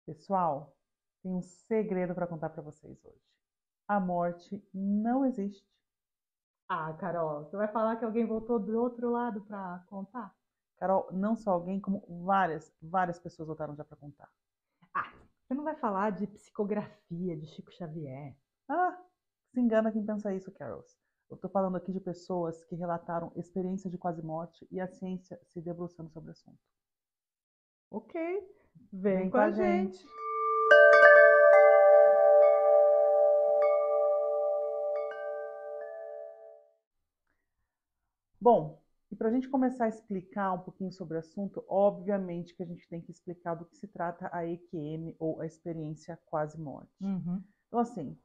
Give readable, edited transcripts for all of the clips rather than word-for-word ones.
Pessoal, tem um segredo para contar para vocês hoje. A morte não existe. Ah, Carol, você vai falar que alguém voltou do outro lado para contar? Carol, não só alguém, como várias pessoas voltaram já para contar. Ah, você não vai falar de psicografia de Chico Xavier? Ah, se engana quem pensa isso, Carols. Eu estou falando aqui de pessoas que relataram experiência de quase morte e a ciência se debruçando sobre o assunto. Ok, vem Vem com com a a gente. gente. Bom, e para a gente começar a explicar um pouquinho sobre o assunto, obviamente que a gente tem que explicar do que se trata a EQM ou a experiência quase morte. Uhum. Então, assim,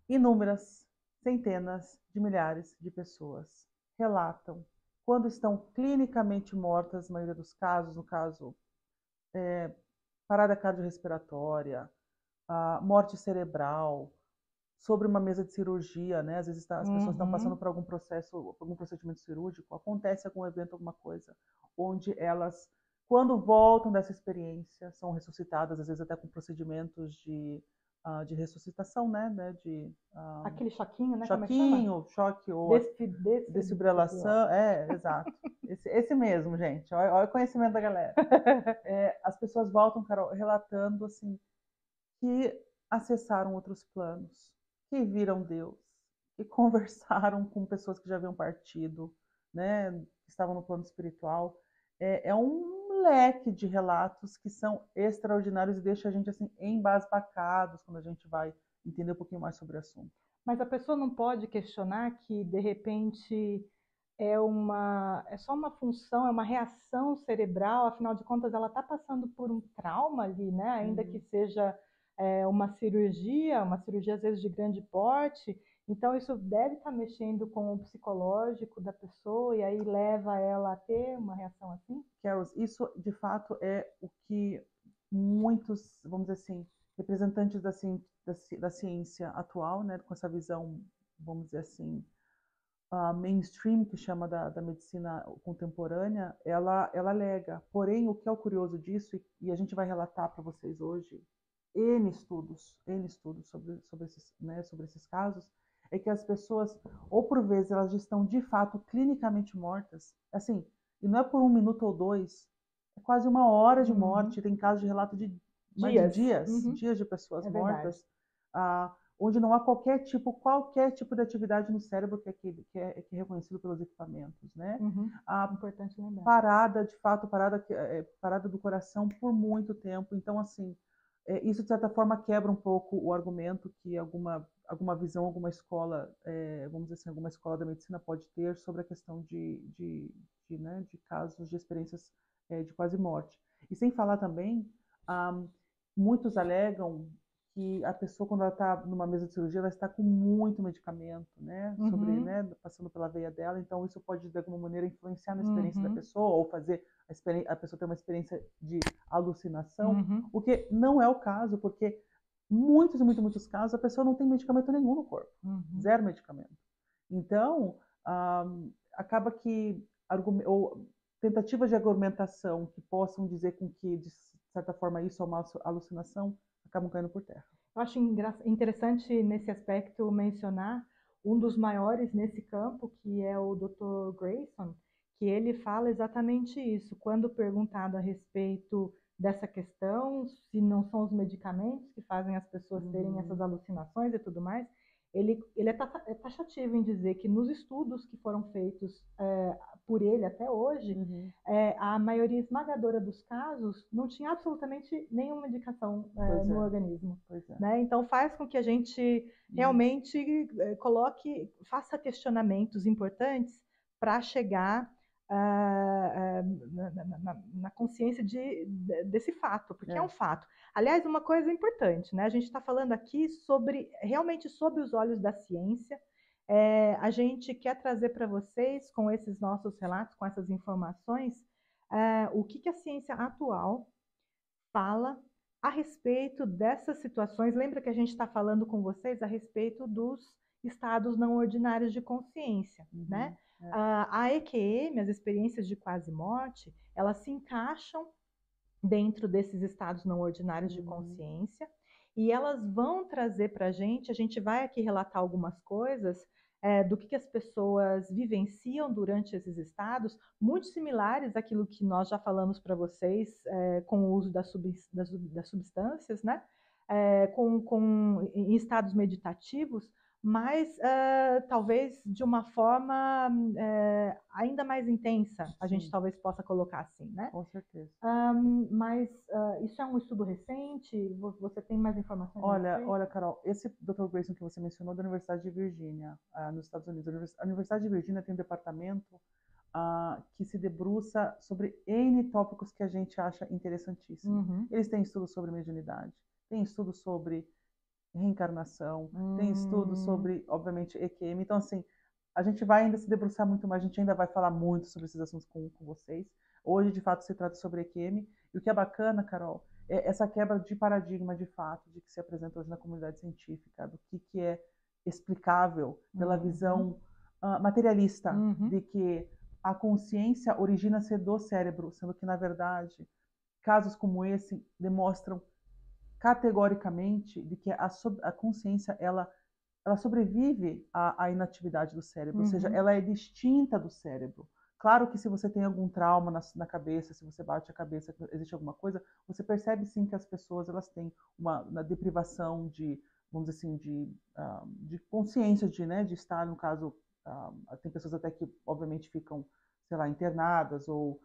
inúmeras, centenas de milhares de pessoas relatam quando estão clinicamente mortas, na maioria dos casos, no caso, parada cardiorrespiratória, morte cerebral, sobre uma mesa de cirurgia, né? Às vezes as pessoas estão passando Uhum. por algum processo, algum procedimento cirúrgico, acontece algum evento, alguma coisa, onde elas, quando voltam dessa experiência, são ressuscitadas, às vezes até com procedimentos de ressuscitação, né? De Aquele choquinho, né? Como é que chama? choquinho, choque ou Desfibrilação. desfibrilação, exato. Esse mesmo, gente. Olha o conhecimento da galera. As pessoas voltam, Carol, relatando assim que acessaram outros planos, que viram Deus, que conversaram com pessoas que já haviam partido, né, que estavam no plano espiritual. É um leque de relatos que são extraordinários e deixa a gente assim embasbacados quando a gente vai entender um pouquinho mais sobre o assunto. Mas a pessoa não pode questionar que, de repente, é só uma função, é uma reação cerebral, afinal de contas, ela está passando por um trauma ali, né? Ainda que Uhum. seja uma cirurgia às vezes de grande porte, então isso deve estar mexendo com o psicológico da pessoa e aí leva ela a ter uma reação assim? Carols, isso de fato é o que muitos, vamos dizer assim, representantes da ciência atual, né, com essa visão, vamos dizer assim, mainstream, que chama da medicina contemporânea, ela alega. Porém, o que é o curioso disso, e a gente vai relatar para vocês hoje, N estudos sobre esses casos, é que as pessoas, ou por vezes, elas estão de fato clinicamente mortas, assim, e não é por um minuto ou dois, é quase uma hora de Uhum. morte. Tem casos de relato de mais de Dias. dias, Uhum. dias de pessoas É verdade. mortas, onde não há qualquer tipo de atividade no cérebro que é reconhecido pelos equipamentos, né? Uhum. A Importante lembrar. parada, de fato, parada do coração por muito tempo. Então, assim, isso de certa forma quebra um pouco o argumento que alguma visão, alguma escola, vamos dizer assim, alguma escola da medicina pode ter sobre a questão né, de casos de experiências de quase morte. E sem falar também, ah, muitos alegam que a pessoa, quando ela está numa mesa de cirurgia, ela está com muito medicamento, né, Uhum. né, passando pela veia dela, então isso pode, de alguma maneira, influenciar na experiência da Uhum. pessoa, ou fazer a pessoa ter uma experiência de alucinação, Uhum. o que não é o caso, porque muitos casos, a pessoa não tem medicamento nenhum no corpo, Uhum. zero medicamento. Então, acaba que ou tentativas de argumentação que possam dizer com que, de certa forma, isso é uma alucinação, acabam caindo por terra. Eu acho interessante nesse aspecto mencionar um dos maiores nesse campo, que é o Dr. Grayson, que ele fala exatamente isso. Quando perguntado a respeito dessa questão, se não são os medicamentos que fazem as pessoas terem essas Uhum, alucinações e tudo mais, ele é taxativo em dizer que nos estudos que foram feitos por ele até hoje, uhum. a maioria esmagadora dos casos não tinha absolutamente nenhuma medicação Pois no é, organismo. pois é. Né? Então faz com que a gente Uhum. realmente faça questionamentos importantes para chegar na consciência desse fato, porque é um É. fato. Aliás, uma coisa importante, né? A gente está falando aqui realmente sob os olhos da ciência. A gente quer trazer para vocês, com esses nossos relatos, com essas informações, o que a ciência atual fala a respeito dessas situações. Lembra que a gente está falando com vocês a respeito dos estados não ordinários de consciência, né? Uhum. É. A EQM, as experiências de quase morte, elas se encaixam dentro desses estados não ordinários de consciência, e elas vão trazer para a gente vai aqui relatar algumas coisas do que as pessoas vivenciam durante esses estados, muito similares àquilo que nós já falamos para vocês com o uso das substâncias, né? Em estados meditativos, mas talvez de uma forma ainda mais intensa, a gente talvez possa colocar assim, né? Com certeza. Mas isso é um estudo recente? Você tem mais informações a respeito? Olha, Carol, esse Dr. Grayson que você mencionou é da Universidade de Virgínia, nos Estados Unidos. A Universidade de Virgínia tem um departamento que se debruça sobre N tópicos que a gente acha interessantíssimos. Eles têm estudos sobre mediunidade, têm estudos sobre reencarnação, tem estudos sobre, obviamente, EQM. Então, assim, a gente vai ainda se debruçar muito mais, a gente ainda vai falar muito sobre esses assuntos com vocês. Hoje, de fato, se trata sobre EQM. E o que é bacana, Carol, é essa quebra de paradigma, de fato, de que se apresenta hoje na comunidade científica, do que é explicável pela visão materialista, de que a consciência origina-se do cérebro, sendo que, na verdade, casos como esse demonstram categoricamente de que a consciência ela sobrevive à inatividade do cérebro, ou seja, ela é distinta do cérebro. Claro que se você tem algum trauma na cabeça, se você bate a cabeça, existe alguma coisa, você percebe sim que as pessoas elas têm uma deprivação de, vamos dizer assim, de consciência, de estar, no caso, tem pessoas até que obviamente ficam, sei lá, internadas ou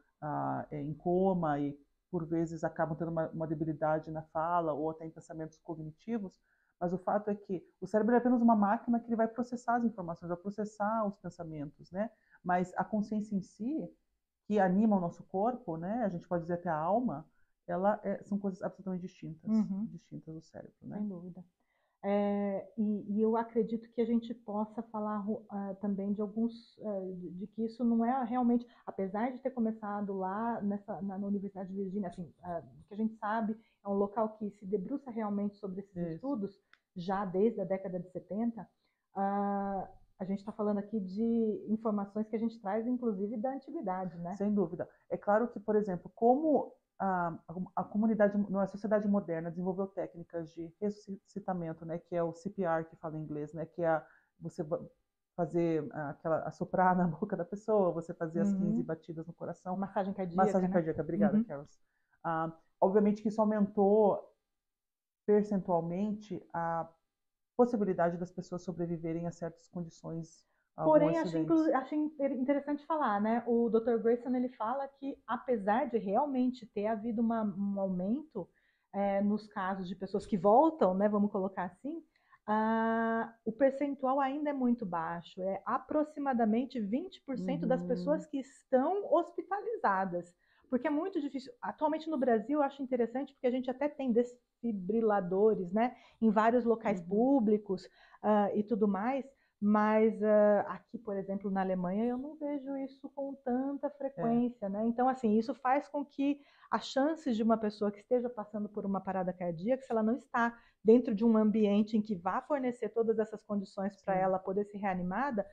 em coma e por vezes acabam tendo uma debilidade na fala ou até em pensamentos cognitivos, mas o fato é que o cérebro é apenas uma máquina que ele vai processar as informações, vai processar os pensamentos, né? Mas a consciência em si, que anima o nosso corpo, né? A gente pode dizer até a alma, são coisas absolutamente distintas, distintas do cérebro, né? Sem dúvida. E eu acredito que a gente possa falar também de de que isso não é realmente, apesar de ter começado lá na Universidade de Virgínia, assim, que a gente sabe, é um local que se debruça realmente sobre esses estudos, já desde a década de 70, a gente está falando aqui de informações que a gente traz, inclusive, da antiguidade, né? Sem dúvida. É claro que, por exemplo, como a comunidade, a sociedade moderna desenvolveu técnicas de ressuscitamento, né, que é o CPR que fala em inglês, né, que é você fazer assoprar na boca da pessoa, você fazer as 15 batidas no coração. Massagem cardíaca. Massagem cardíaca, obrigada, Carol. Obviamente que isso aumentou percentualmente a possibilidade das pessoas sobreviverem a certas condições. Porém, achei interessante falar, né? O Dr. Grayson ele fala que, apesar de realmente ter havido um aumento nos casos de pessoas que voltam, né? Vamos colocar assim, o percentual ainda é muito baixo. É aproximadamente 20% das pessoas que estão hospitalizadas. Porque é muito difícil. Atualmente no Brasil, eu acho interessante porque a gente até tem desfibriladores, né? Em vários locais públicos e tudo mais. Mas aqui, por exemplo, na Alemanha, eu não vejo isso com tanta frequência, né? Então, assim, isso faz com que as chances de uma pessoa que esteja passando por uma parada cardíaca, se ela não está dentro de um ambiente em que vá fornecer todas essas condições para ela poder ser reanimada,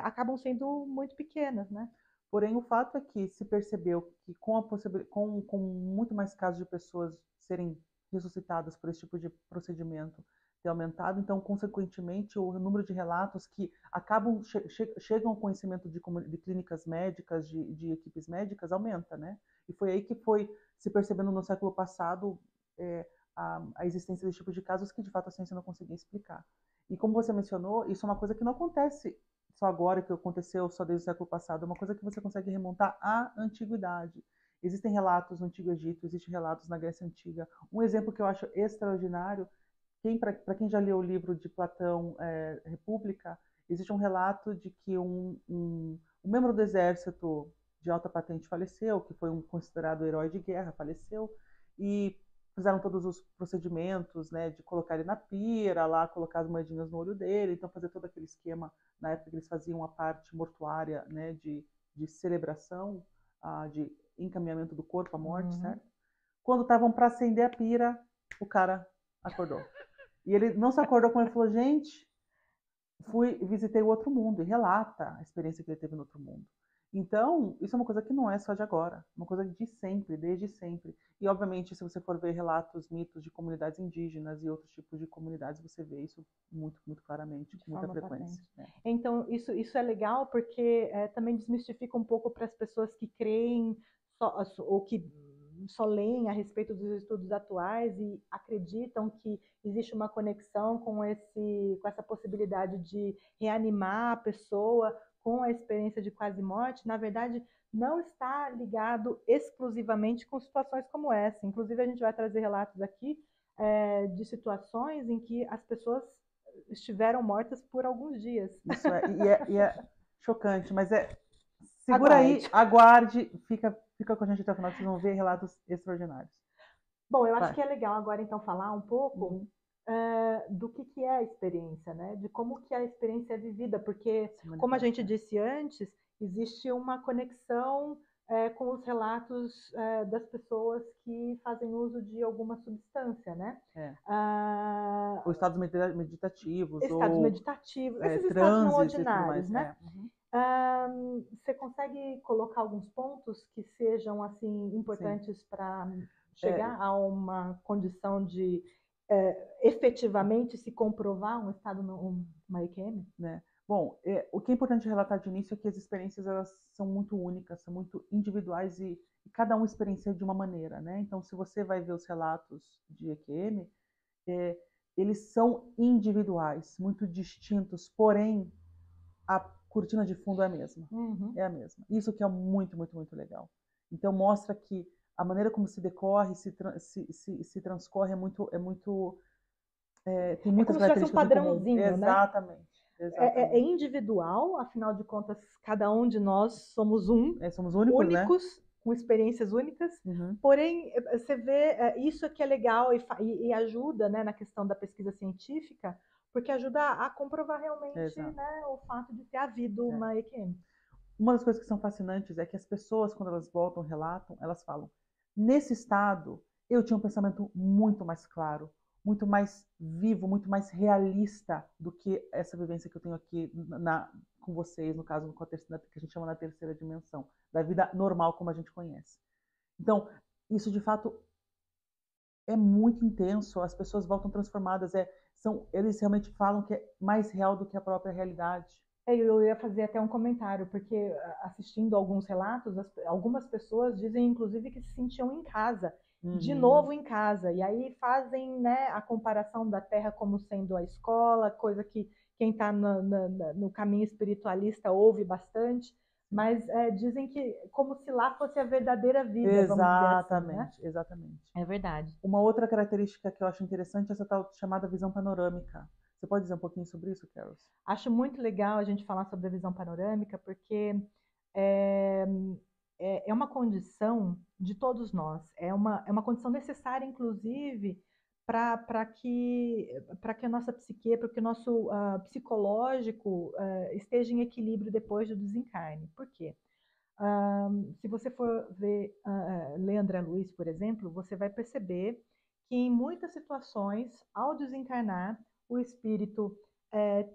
acabam sendo muito pequenas, né? Porém, o fato é que se percebeu que com muito mais casos de pessoas serem ressuscitadas por esse tipo de procedimento ter aumentado, então, consequentemente, o número de relatos que acabam chegam ao conhecimento de clínicas médicas, de equipes médicas, aumenta, né? E foi aí que foi se percebendo no século passado a existência desse tipo de casos que, de fato, a ciência não conseguia explicar. E como você mencionou, isso é uma coisa que não acontece só agora, que aconteceu só desde o século passado, é uma coisa que você consegue remontar à antiguidade. Existem relatos no Antigo Egito, existem relatos na Grécia Antiga. Um exemplo que eu acho extraordinário, para quem já leu o livro de Platão, República, existe um relato de que um membro do exército de alta patente faleceu, que foi um considerado herói de guerra, faleceu, e fizeram todos os procedimentos, né, de colocar ele na pira, lá colocar as moedinhas no olho dele, então fazer todo aquele esquema, na época que eles faziam a parte mortuária, né, de celebração, de encaminhamento do corpo à morte, certo? Quando estavam para acender a pira, o cara acordou. E ele não se acordou quando ele falou, gente, visitei o outro mundo, e relata a experiência que ele teve no outro mundo. Então, isso é uma coisa que não é só de agora, uma coisa de sempre, desde sempre. E, obviamente, se você for ver relatos, mitos de comunidades indígenas e outros tipos de comunidades, você vê isso muito, muito claramente, De com muita forma frequência, patente. né? Então, isso é legal porque também desmistifica um pouco para as pessoas que creem ou que só leem a respeito dos estudos atuais e acreditam que existe uma conexão com essa possibilidade de reanimar a pessoa com a experiência de quase morte. Na verdade, não está ligado exclusivamente com situações como essa. Inclusive, a gente vai trazer relatos aqui de situações em que as pessoas estiveram mortas por alguns dias. Isso é chocante, mas segura Aguarde. aí, aguarde, fica com a gente até o final, que vocês vão ver relatos extraordinários. Bom, eu acho Vai. que é legal agora então falar um pouco Uhum. do que é a experiência, né? De como que a experiência é vivida, porque, Se como a gente manifesta. disse antes, existe uma conexão com os relatos das pessoas que fazem uso de alguma substância, né? É. Ah, Ou estados meditativos, estados ou meditativos, esses estados não transes e tudo ordinários, mais. né? Uhum. Você consegue colocar alguns pontos que sejam assim Sim. importantes para É, chegar a uma condição de efetivamente se comprovar um estado, uma EQM? né? Bom, o que é importante relatar de início é que as experiências elas são muito únicas, são muito individuais e cada um experiencia de uma maneira, né? Então, se você vai ver os relatos de EQM, é, eles são individuais, muito distintos, porém a cortina de fundo é a mesma. Uhum. É a mesma. Isso que é muito, muito, muito legal. Então mostra que a maneira como se decorre, se transcorre tem É muitas como se tivesse um características em comum. padrãozinho, né? Exatamente, É exatamente. individual, afinal de contas, cada um de nós somos Somos únicos, né? únicos, com experiências únicas, Uhum. porém, você vê, isso que é legal e ajuda, né, na questão da pesquisa científica, porque ajuda a comprovar realmente, Exato. né, o fato de ter havido É. uma EQM. Uma das coisas que são fascinantes é que as pessoas, quando elas voltam, relatam, elas falam: nesse estado, eu tinha um pensamento muito mais claro, muito mais vivo, muito mais realista do que essa vivência que eu tenho aqui com vocês, no caso, com a terceira, que a gente chama na terceira dimensão, da vida normal como a gente conhece. Então, isso de fato é muito intenso, as pessoas voltam transformadas, eles realmente falam que é mais real do que a própria realidade. Eu ia fazer até um comentário, porque assistindo alguns relatos, algumas pessoas dizem, inclusive, que se sentiam em casa, de Uhum. novo em casa, e aí fazem, né, a comparação da Terra como sendo a escola, coisa que quem está no caminho espiritualista ouve bastante, mas dizem que como se lá fosse a verdadeira vida, vamos dizer assim, né? Exatamente, exatamente. É verdade. Uma outra característica que eu acho interessante é essa tal chamada visão panorâmica. Você pode dizer um pouquinho sobre isso, Carol? Acho muito legal a gente falar sobre a visão panorâmica, porque é, é uma condição de todos nós, é uma condição necessária, inclusive, para que a nossa psique, para que o nosso psicológico esteja em equilíbrio depois do desencarne. Por quê? Se você for ler André Luiz, por exemplo, você vai perceber que em muitas situações, ao desencarnar, o espírito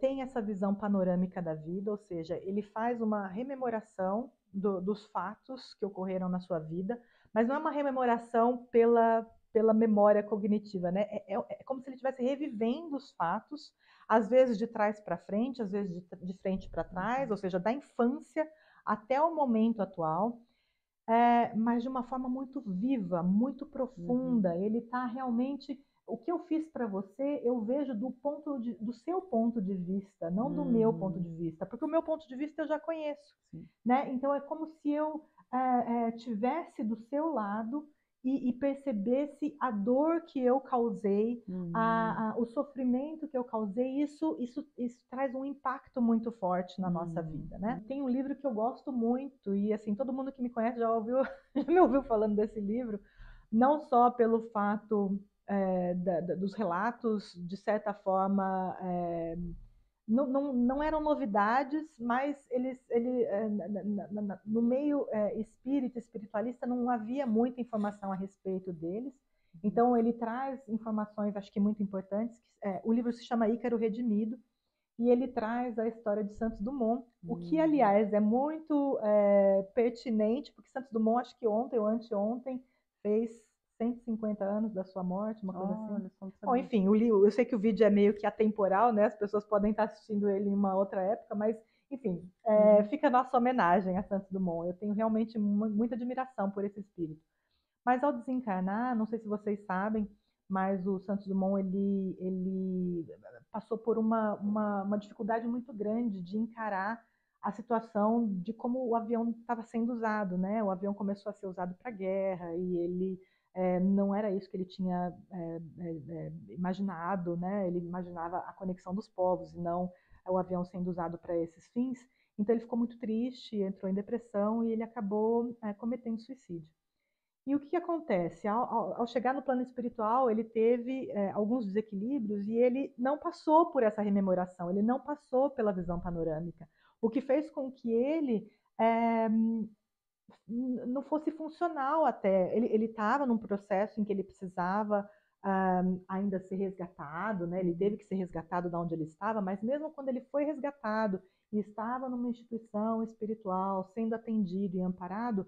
tem essa visão panorâmica da vida, ou seja, ele faz uma rememoração dos fatos que ocorreram na sua vida, mas não é uma rememoração pela memória cognitiva, né? É como se ele estivesse revivendo os fatos, às vezes de trás para frente, às vezes de frente para trás, ou seja, da infância até o momento atual, mas de uma forma muito viva, muito Uhum. profunda. Ele está realmente. O que eu fiz para você, eu vejo do seu ponto de vista, não do meu ponto Uhum. de vista, porque o meu ponto de vista eu já conheço, Sim. né? Então é como se eu tivesse do seu lado e percebesse a dor que eu causei, Uhum. o sofrimento que eu causei. Isso traz um impacto muito forte na nossa Uhum. vida, né? Tem um livro que eu gosto muito e assim todo mundo que me conhece já ouviu, já me ouviu falando desse livro, não só pelo fato dos relatos, de certa forma, não eram novidades, mas no meio espírita, espiritualista, não havia muita informação a respeito deles. Então, ele traz informações, acho que muito importantes. O livro se chama Ícaro Redimido, e ele traz a história de Santos Dumont, o que, Hum. aliás, é muito pertinente, porque Santos Dumont, acho que ontem ou anteontem, fez 150 anos da sua morte, uma coisa assim. Olha, só não Bom, sabia. enfim, eu sei que o vídeo é meio que atemporal, né? As pessoas podem estar assistindo ele em uma outra época, mas, enfim, fica a nossa homenagem a Santos Dumont. Eu tenho realmente muita admiração por esse espírito. Mas ao desencarnar, não sei se vocês sabem, mas o Santos Dumont ele passou por uma dificuldade muito grande de encarar a situação de como o avião estava sendo usado, né? O avião começou a ser usado para guerra e ele não era isso que ele tinha imaginado, né? Ele imaginava a conexão dos povos e não o avião sendo usado para esses fins. Então ele ficou muito triste, entrou em depressão e ele acabou cometendo suicídio. E o que acontece? Ao chegar no plano espiritual, ele teve alguns desequilíbrios e ele não passou por essa rememoração, ele não passou pela visão panorâmica, o que fez com que ele não fosse funcional até. Ele estava num processo em que ele precisava ainda ser resgatado, né? Ele teve que ser resgatado da onde ele estava, mas mesmo quando ele foi resgatado e estava numa instituição espiritual, sendo atendido e amparado,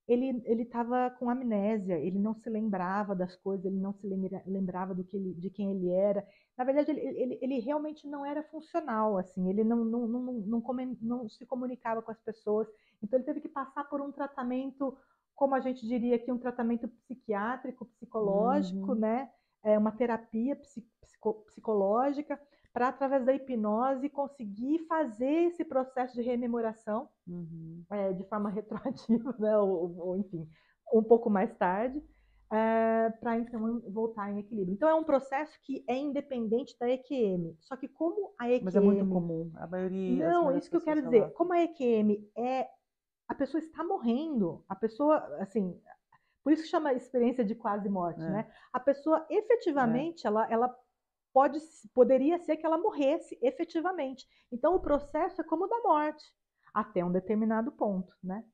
ele estava com amnésia, ele não se lembrava das coisas, ele não se lembrava de quem ele era. Na verdade, ele realmente não era funcional, assim, ele não se comunicava com as pessoas. Então, ele teve que passar por um tratamento, como a gente diria aqui, um tratamento psiquiátrico, psicológico, né? Uma terapia psicológica, para, através da hipnose, conseguir fazer esse processo de rememoração de forma retroativa, né? ou, enfim, um pouco mais tarde, para então voltar em equilíbrio. Então é um processo que é independente da EQM. Só que como a EQM... Mas é muito comum, a maioria, Não, das isso que eu pessoas quero dizer. relatam. Como a EQM a pessoa está morrendo, a pessoa, assim, por isso que chama experiência de quase morte, né? A pessoa efetivamente, ela poderia ser que ela morresse efetivamente. Então o processo é como o da morte, até um determinado ponto, né?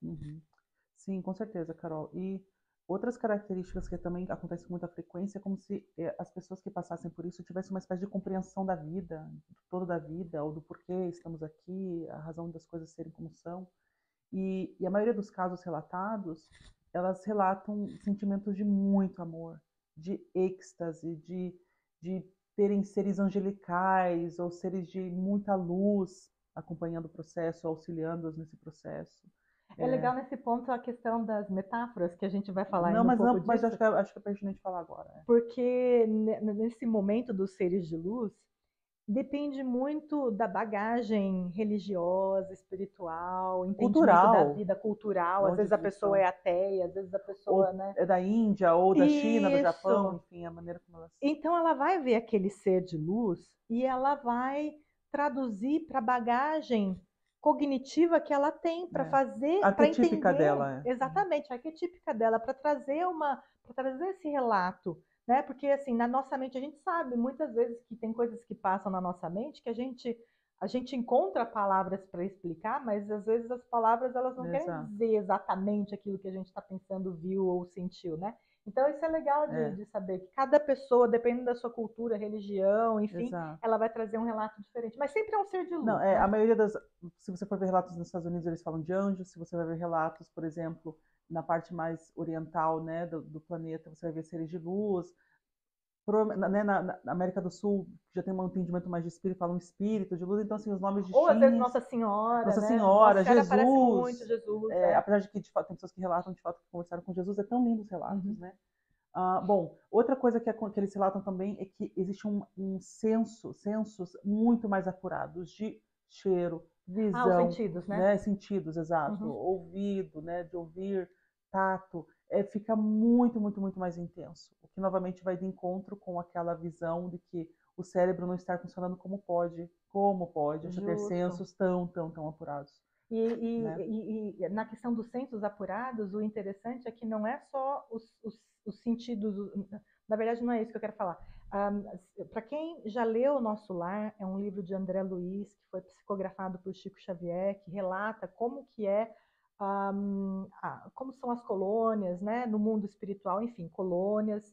Sim, com certeza, Carol. E outras características que também acontecem com muita frequência é como se as pessoas que passassem por isso tivessem uma espécie de compreensão da vida, do todo da vida, ou do porquê estamos aqui, a razão das coisas serem como são. E a maioria dos casos relatados, elas relatam sentimentos de muito amor, de êxtase, de terem seres angelicais ou seres de muita luz acompanhando o processo, auxiliando-os nesse processo. É legal nesse ponto a questão das metáforas, que a gente vai falar Não, ainda um pouco mas disso, acho que é pertinente falar agora. porque nesse momento dos seres de luz, depende muito da bagagem religiosa, espiritual, entendimento da Cultural, vida cultural. Às onde vezes a eles pessoa estão. é ateia, às vezes a pessoa, Ou né? é da Índia, ou da China, do Japão, Isso. enfim, a maneira como elas... Então ela vai ver aquele ser de luz e ela vai traduzir para a bagagem cognitiva que ela tem para fazer, para arquetípica entender dela. exatamente a arquetípica dela, para trazer esse relato, né? Porque assim, na nossa mente a gente sabe muitas vezes que tem coisas que passam na nossa mente que a gente encontra palavras para explicar, mas às vezes as palavras elas não querem Exato. dizer exatamente aquilo que a gente está pensando, viu ou sentiu, né? Então, isso é legal de saber que cada pessoa, dependendo da sua cultura, religião, enfim, Exato. ela vai trazer um relato diferente. Mas sempre é um ser de luz. Não, né? a maioria das. Se você for ver relatos nos Estados Unidos, eles falam de anjos. Se você vai ver relatos, por exemplo, na parte mais oriental, né, do planeta, você vai ver seres de luz. Na América do Sul, já tem um entendimento mais de espírito, falam espírito de luz. Então, assim, os nomes Ou às vezes distintos. Nossa Senhora, Nossa né? Senhora, Nossa Senhora aparece Jesus. muito, Jesus. Apesar de que, de fato, tem pessoas que relatam de fato que conversaram com Jesus, é tão lindo os relatos, né? Bom, outra coisa que eles relatam também é que existe sensos muito mais apurados de cheiro, visão, os sentidos, né? Sentidos, exato. Ouvido, né? De ouvir, tato, fica muito, muito, muito mais intenso. O que novamente vai de encontro com aquela visão de que o cérebro não está funcionando como pode ter sensos tão, tão, tão apurados. E na questão dos sensos apurados, o interessante é que não é só os sentidos, na verdade não é isso que eu quero falar. Para quem já leu O Nosso Lar, é um livro de André Luiz, que foi psicografado por Chico Xavier, que relata como que como são as colônias, né, no mundo espiritual, enfim, colônias.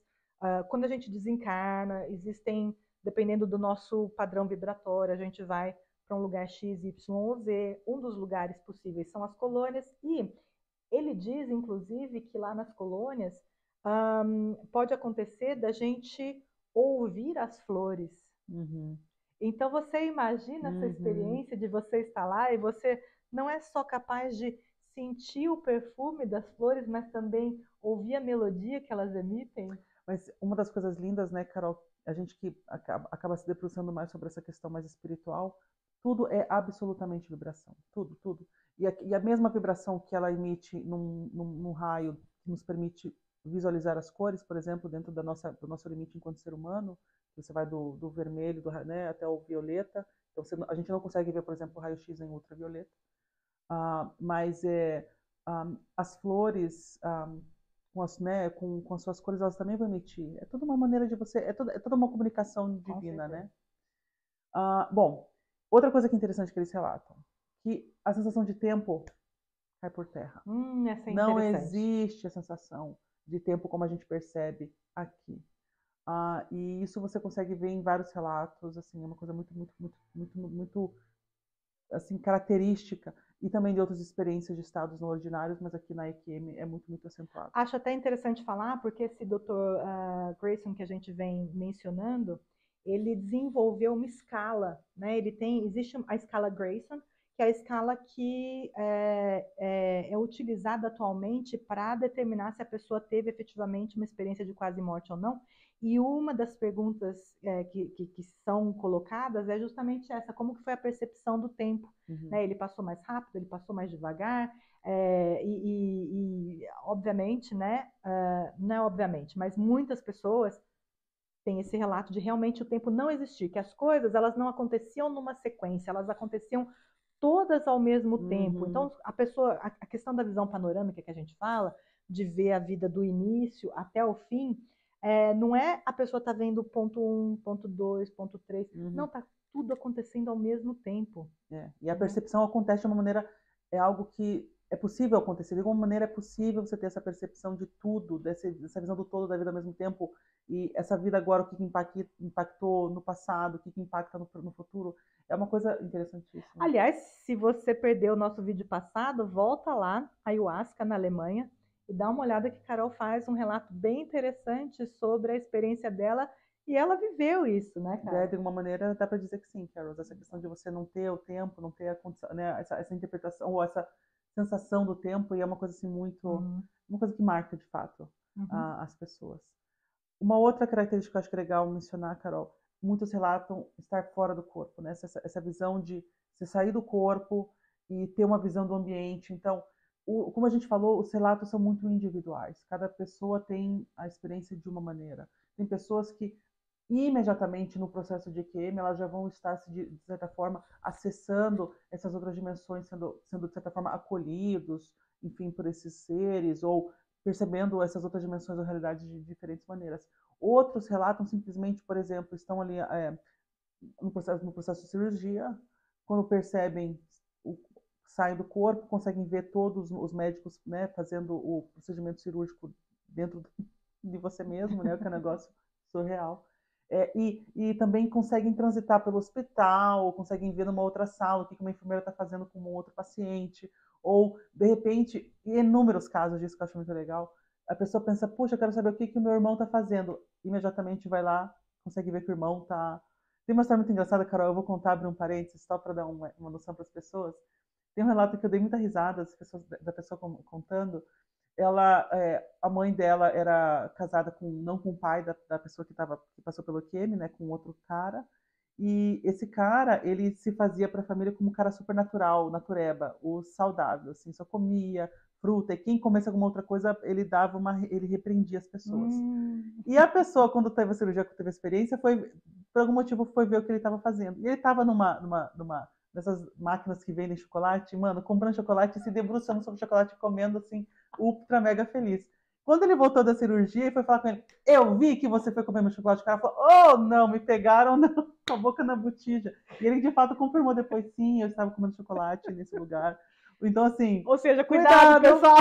Quando a gente desencarna, existem, dependendo do nosso padrão vibratório, a gente vai para um lugar X, Y ou Z. Um dos lugares possíveis são as colônias. E ele diz, inclusive, que lá nas colônias pode acontecer da gente ouvir as flores. Uhum. Então, você imagina essa experiência de você estar lá e você não é só capaz de sentir o perfume das flores, mas também ouvir a melodia que elas emitem. Mas uma das coisas lindas, né, Carol, a gente que acaba se debruçando mais sobre essa questão mais espiritual, tudo é absolutamente vibração, tudo, tudo. E a mesma vibração que ela emite num raio que nos permite visualizar as cores, por exemplo, dentro do nosso limite enquanto ser humano, você vai do vermelho, né, até o violeta, então a gente não consegue ver, por exemplo, o raio-x em ultravioleta, mas as flores, com as suas cores, elas também vão emitir. É toda uma maneira de você, é toda uma comunicação divina, né? Bom, outra coisa que é interessante que eles relatam, que a sensação de tempo cai por terra. Essa é Não interessante. existe a sensação de tempo como a gente percebe aqui. E isso você consegue ver em vários relatos, assim, é uma coisa muito, muito, muito, muito, muito assim, característica, e também de outras experiências de estados não ordinários, mas aqui na EQM é muito, muito acentuado. Acho até interessante falar, porque esse Dr. Grayson que a gente vem mencionando, ele desenvolveu uma escala, né? Existe a escala Grayson, que é a escala que é utilizada atualmente para determinar se a pessoa teve efetivamente uma experiência de quase morte ou não. E uma das perguntas que são colocadas é justamente essa: como que foi a percepção do tempo? Né? Ele passou mais rápido, ele passou mais devagar? Obviamente, né? Não é obviamente, mas muitas pessoas têm esse relato de realmente o tempo não existir, que as coisas elas não aconteciam numa sequência, elas aconteciam todas ao mesmo tempo. Então, a questão da visão panorâmica que a gente fala, de ver a vida do início até o fim, não é a pessoa tá vendo ponto 1, ponto 2, ponto 3. Não, tá tudo acontecendo ao mesmo tempo. E a percepção acontece de uma maneira, é algo que é possível acontecer. De alguma maneira é possível você ter essa percepção de tudo, dessa visão do todo da vida ao mesmo tempo. E essa vida agora, o que impactou no passado, o que impacta no futuro. É uma coisa interessantíssima. Aliás, se você perdeu o nosso vídeo passado, volta lá, Ayahuasca, na Alemanha, e dá uma olhada que Carol faz um relato bem interessante sobre a experiência dela, e ela viveu isso, né, cara? De alguma maneira, dá para dizer que sim, Carol. Essa questão de você não ter o tempo, não ter a condição, né, essa interpretação, ou essa sensação do tempo, e é uma coisa assim muito... uma coisa que marca, de fato, as pessoas. Uma outra característica que eu acho que é legal mencionar, Carol, muitos relatam estar fora do corpo, né? Essa visão de você sair do corpo e ter uma visão do ambiente. Então, como a gente falou, os relatos são muito individuais. Cada pessoa tem a experiência de uma maneira. Tem pessoas que imediatamente no processo de EQM elas já vão estar, de certa forma, acessando essas outras dimensões, sendo de certa forma acolhidos, enfim, por esses seres, ou percebendo essas outras dimensões da realidade de diferentes maneiras. Outros relatam simplesmente, por exemplo, estão ali no processo de cirurgia, quando percebem, saem do corpo, conseguem ver todos os médicos, né, fazendo o procedimento cirúrgico dentro de você mesmo, né, que é um negócio surreal. E também conseguem transitar pelo hospital, conseguem ver numa outra sala o que uma enfermeira está fazendo com um outro paciente, ou, de repente, inúmeros casos disso que eu acho muito legal, a pessoa pensa, puxa, eu quero saber o que o meu irmão está fazendo. Imediatamente vai lá, consegue ver que o irmão está... Tem uma história muito engraçada, Carol, eu vou contar, abrir um parênteses, só para dar uma noção para as pessoas. Tem um relato que eu dei muita risada, da pessoa contando. A mãe dela era casada não com o pai da pessoa que passou pelo EQM, né, com outro cara, e esse cara, ele se fazia para a família como um cara super natural, natureba, o saudável, assim, só comia fruta, e quem comesse alguma outra coisa, ele repreendia as pessoas. E a pessoa, quando teve a cirurgia, teve a experiência, por algum motivo foi ver o que ele estava fazendo. E ele estava numa dessas máquinas que vendem chocolate, mano, comprando chocolate e se debruçando sobre o chocolate, comendo, assim, ultra mega feliz. Quando ele voltou da cirurgia e foi falar com ele, eu vi que você foi comer meu chocolate, o cara falou, oh, não, me pegaram com a boca na botija. E ele, de fato, confirmou depois, sim, eu estava comendo chocolate nesse lugar. Então, assim... Ou seja, cuidado, pessoal!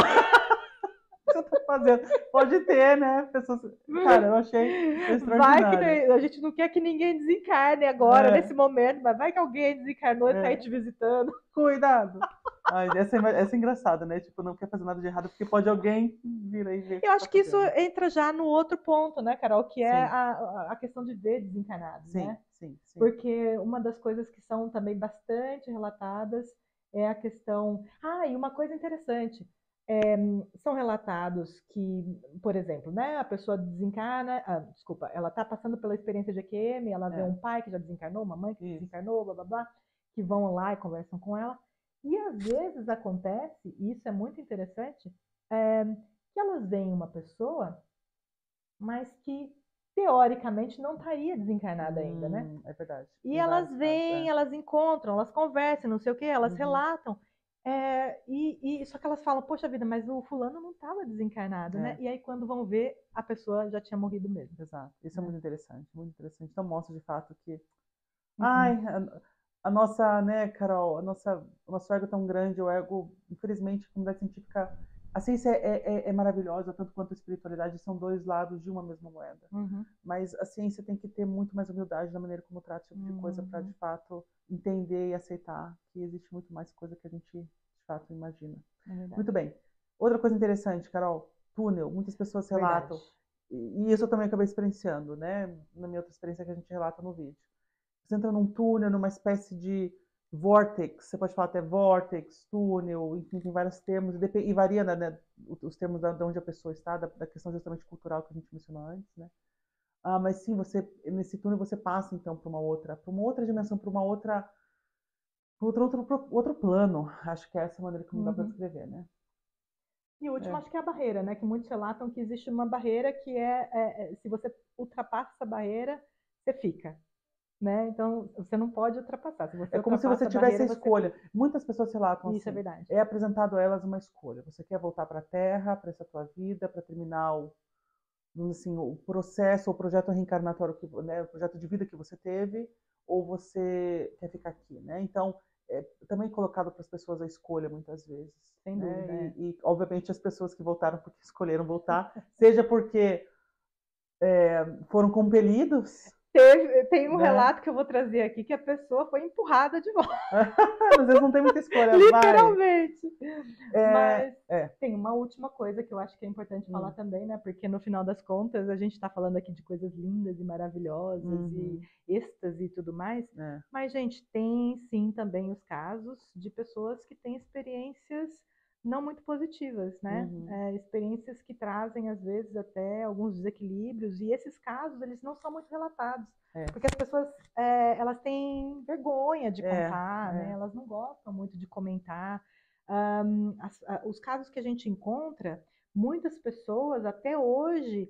que você tá fazendo? Pode ter, né? Pessoas... Cara, eu achei Vai que extraordinário. a gente não quer que ninguém desencarne agora, nesse É, momento, mas vai que alguém desencarnou e tá aí é. te visitando. Cuidado. Ai, essa é engraçada, né? Tipo, não quer fazer nada de errado porque pode alguém vir aí ver o que Eu você tá acho que isso fazendo. entra já no outro ponto, né, Carol, que é Sim, a questão de ver desencarnados, sim, né? sim, sim. Porque uma das coisas que são também bastante relatadas é a questão. Ah, e uma coisa interessante. São relatados que, por exemplo, né, a pessoa desencarna, desculpa, ela está passando pela experiência de EQM, ela vê É, um pai que já desencarnou, uma mãe que isso. desencarnou, blá blá blá, que vão lá e conversam com ela. E às vezes acontece, e isso é muito interessante, é, que elas veem uma pessoa, mas que teoricamente não estaria desencarnada ainda, né? É verdade. E Tem elas vários casos, vêm, é. elas encontram, elas conversam, não sei o quê, elas Uhum, relatam. Só que elas falam, poxa vida, mas o fulano não estava desencarnado, né? é, E aí quando vão ver, a pessoa já tinha morrido mesmo, exato. Isso é né? muito interessante, muito interessante. Então mostra de fato que, ai, Uhum. a nossa, né, Carol, o nosso ego é tão grande, o ego, infelizmente, a comunidade científica, a ciência é maravilhosa, tanto quanto a espiritualidade, são dois lados de uma mesma moeda. Uhum. Mas a ciência tem que ter muito mais humildade na maneira como trata esse tipo de coisa para, de Uhum. fato, entender e aceitar que existe muito mais coisa que a gente, de fato, imagina. É verdade. Muito bem. Outra coisa interessante, Carol, túnel. Muitas pessoas Verdade. relatam, e isso eu também acabei experienciando, né? Na minha outra experiência que a gente relata no vídeo. Você entra num túnel, numa espécie de vortex, você pode falar até vortex, túnel, enfim, tem vários termos, e varia, né, os termos de onde a pessoa está, da questão justamente cultural que a gente mencionou antes, né? Mas sim, você nesse túnel você passa então para uma outra dimensão, para uma outra, pra outro plano. Acho que é essa maneira como dá para Uhum. descrever, né? E o último, É, acho que é a barreira, né? Que muitos relatam que existe uma barreira que se você ultrapassa essa barreira, você fica, né? Então, você não pode ultrapassar. Se você é como se você ultrapassa a tivesse a barreira, você escolha. fica. Muitas pessoas relatam Isso é assim: verdade. é apresentado a elas uma escolha. Você quer voltar para a Terra, para essa tua vida, para terminar assim, o processo, o projeto reencarnatório, né, o projeto de vida que você teve, ou você quer ficar aqui, né? Então, é também colocado para as pessoas a escolha muitas vezes, Sem né? dúvida, é. Obviamente as pessoas que voltaram porque escolheram voltar, seja porque foram compelidos, Tem um né? relato que eu vou trazer aqui que a pessoa foi empurrada de volta, Às vezes não tem muita escolha, vai. literalmente. É, Mas é. tem uma última coisa que eu acho que é importante falar Hum, também, né? Porque no final das contas a gente está falando aqui de coisas lindas e maravilhosas e uhum, êxtase e tudo mais. é, Mas, gente, tem sim também os casos de pessoas que têm experiências não muito positivas, né? uhum, Experiências que trazem, às vezes, até alguns desequilíbrios, e esses casos, eles não são muito relatados, é, porque as pessoas, elas têm vergonha de é, contar, né? é, Elas não gostam muito de comentar. Os casos que a gente encontra, muitas pessoas até hoje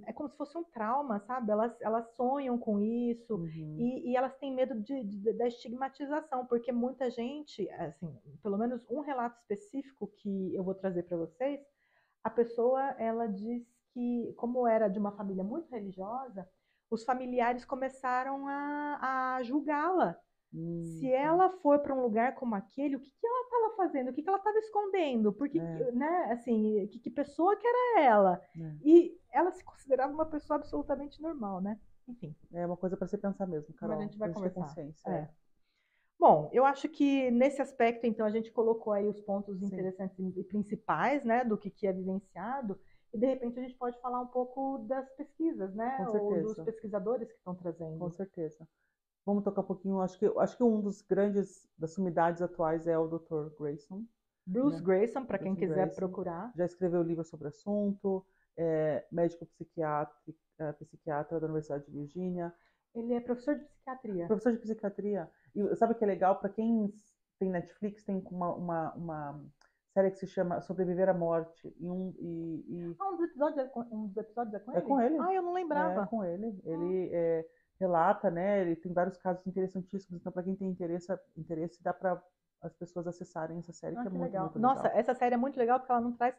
é como se fosse um trauma, sabe? Elas sonham com isso uhum, e elas têm medo da estigmatização, porque muita gente, assim, pelo menos um relato específico que eu vou trazer para vocês, a pessoa ela diz que, como era de uma família muito religiosa, os familiares começaram a julgá-la se uhum, ela for para um lugar como aquele, o que que ela estava fazendo? O que que ela estava escondendo? Porque, é, né, assim, que pessoa que era ela? é. E ela se considerava uma pessoa absolutamente normal, né? Enfim, É uma coisa para se pensar mesmo, mas a Carol, gente vai para a gente ter conversar. consciência. É. É. Bom, eu acho que nesse aspecto, então, a gente colocou aí os pontos Sim, interessantes e principais, né, do que é vivenciado, e de repente a gente pode falar um pouco das pesquisas, né, com ou dos certeza, pesquisadores que estão com trazendo. certeza. Vamos tocar um pouquinho. Acho que um dos grandes das sumidades atuais é o Dr. Grayson, Bruce né? Grayson, para quem Grayson quiser Grayson procurar. já escreveu livro sobre o assunto, médico psiquiatra da Universidade de Virgínia, Ele é professor de psiquiatria. professor de psiquiatria. E sabe o que é legal? Para quem tem Netflix, tem uma série que se chama Sobreviver à Morte. Ah, um dos episódios é com É com ele? ele. Ah, eu não É lembrava. com ele. Ah, Ele relata, né? Ele tem vários casos interessantíssimos. Então, para quem tem interesse, dá para as pessoas acessarem essa série, que é que muito, legal. muito Nossa, legal. essa série é muito legal porque ela não traz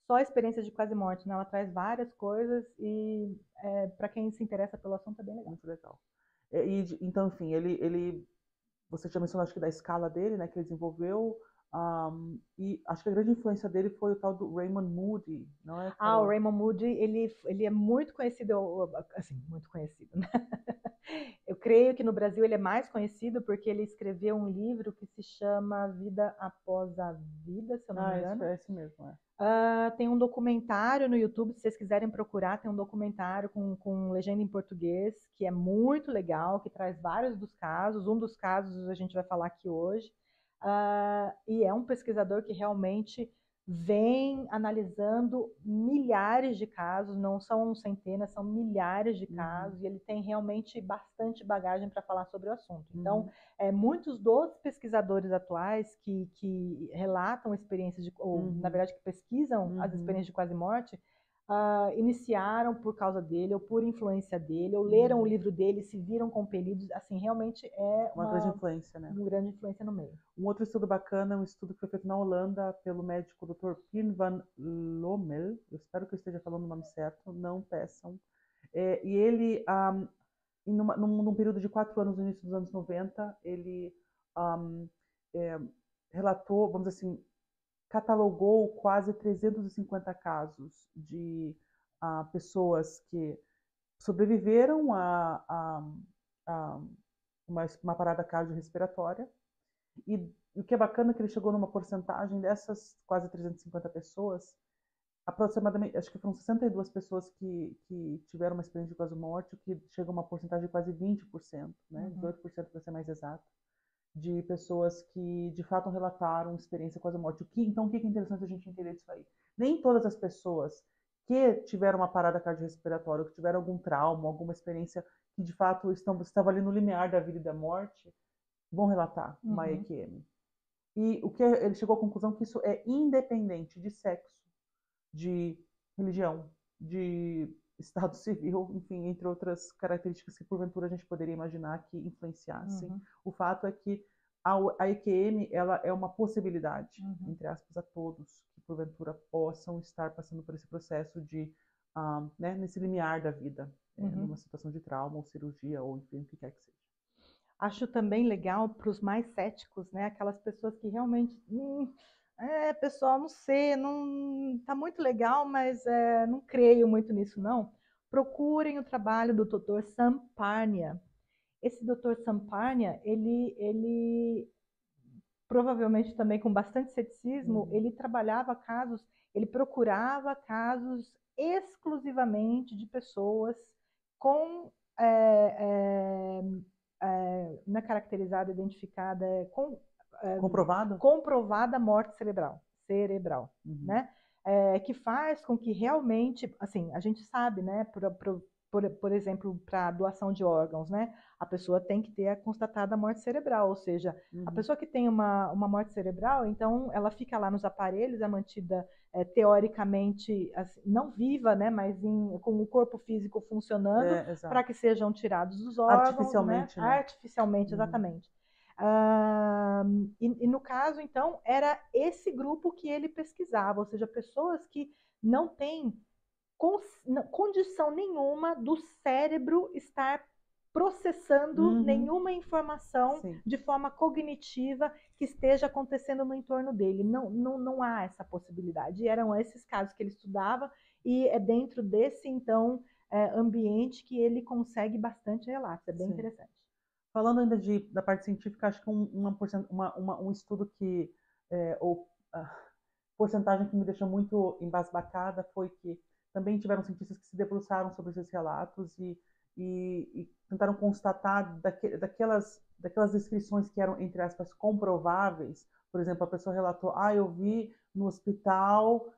só experiências de quase morte, né? Ela traz várias coisas e para quem se interessa pelo assunto é bem legal. Muito legal. Então, enfim, você já mencionou, acho que da escala dele, né? Que ele desenvolveu. E acho que a grande influência dele foi o tal do Raymond Moody, não é, Ah, o Carol? Raymond Moody, ele é muito conhecido, assim, muito conhecido, né? Eu creio que no Brasil ele é mais conhecido porque ele escreveu um livro que se chama Vida Após a Vida, se eu não me engano. É esse mesmo, é. Tem um documentário no YouTube, se vocês quiserem procurar, tem um documentário com legenda em português, que é muito legal, que traz vários dos casos. Um dos casos a gente vai falar aqui hoje. E é um pesquisador que realmente vem analisando milhares de casos, não são centenas, são milhares de casos, e ele tem realmente bastante bagagem para falar sobre o assunto. Então, muitos dos pesquisadores atuais que relatam experiências, ou na verdade que pesquisam as experiências de quase morte, iniciaram por causa dele, ou por influência dele, ou leram o livro dele, se viram compelidos, assim, realmente é Uma grande influência, né? uma grande influência no meio. Um outro estudo bacana é um estudo que foi feito na Holanda pelo médico Dr. Pien van Lommel, eu espero que eu esteja falando o nome certo, não peçam. E ele, num período de 4 anos, no início dos anos 90, ele relatou, vamos dizer assim, catalogou quase 350 casos de pessoas que sobreviveram a uma parada cardiorrespiratória. E o que é bacana é que ele chegou numa porcentagem dessas quase 350 pessoas, aproximadamente, acho que foram 62 pessoas que tiveram uma experiência de quase morte, que chega a uma porcentagem de quase 20%, né? 18% para ser mais exato, de pessoas que de fato relataram experiência quase morte. Então, o que é interessante a gente entender disso aí? Nem todas as pessoas que tiveram uma parada cardiorrespiratória, que tiveram algum trauma, alguma experiência que de fato estavam ali no limiar da vida e da morte, vão relatar uma EQM. E o que ele chegou à conclusão que isso é independente de sexo, de religião, de estado civil, enfim, entre outras características que porventura a gente poderia imaginar que influenciassem. O fato é que a EQM ela é uma possibilidade, entre aspas, a todos que porventura possam estar passando por esse processo de, né, nesse limiar da vida, numa situação de trauma ou cirurgia ou enfim, o que quer que seja. Acho também legal para os mais céticos, né? Aquelas pessoas que realmente, pessoal, não sei, não tá muito legal, mas não creio muito nisso, não. Procurem o trabalho do Dr. Sam Parnia. Esse Dr. Sam Parnia, ele provavelmente também com bastante ceticismo, ele trabalhava casos, ele procurava casos exclusivamente de pessoas com não é caracterizada, identificada, comprovada morte cerebral, né? Que faz com que realmente, assim, a gente sabe, né, por exemplo, para doação de órgãos, né, a pessoa tem que ter a constatada morte cerebral, ou seja, a pessoa que tem uma morte cerebral, então ela fica lá nos aparelhos, é mantida teoricamente assim, não viva, né, mas com o corpo físico funcionando para que sejam tirados os órgãos, artificialmente, né? Artificialmente, exatamente. E no caso, então, era esse grupo que ele pesquisava, ou seja, pessoas que não têm condição nenhuma do cérebro estar processando nenhuma informação de forma cognitiva que esteja acontecendo no entorno dele. Não há essa possibilidade. E eram esses casos que ele estudava, e é dentro desse, então, ambiente que ele consegue bastante relatos. É bem interessante. Falando ainda da parte científica, acho que um estudo que, ou porcentagem que me deixou muito embasbacada foi que também tiveram cientistas que se debruçaram sobre esses relatos e tentaram constatar daquelas descrições que eram, entre aspas, comprováveis. Por exemplo, a pessoa relatou, eu vi no hospital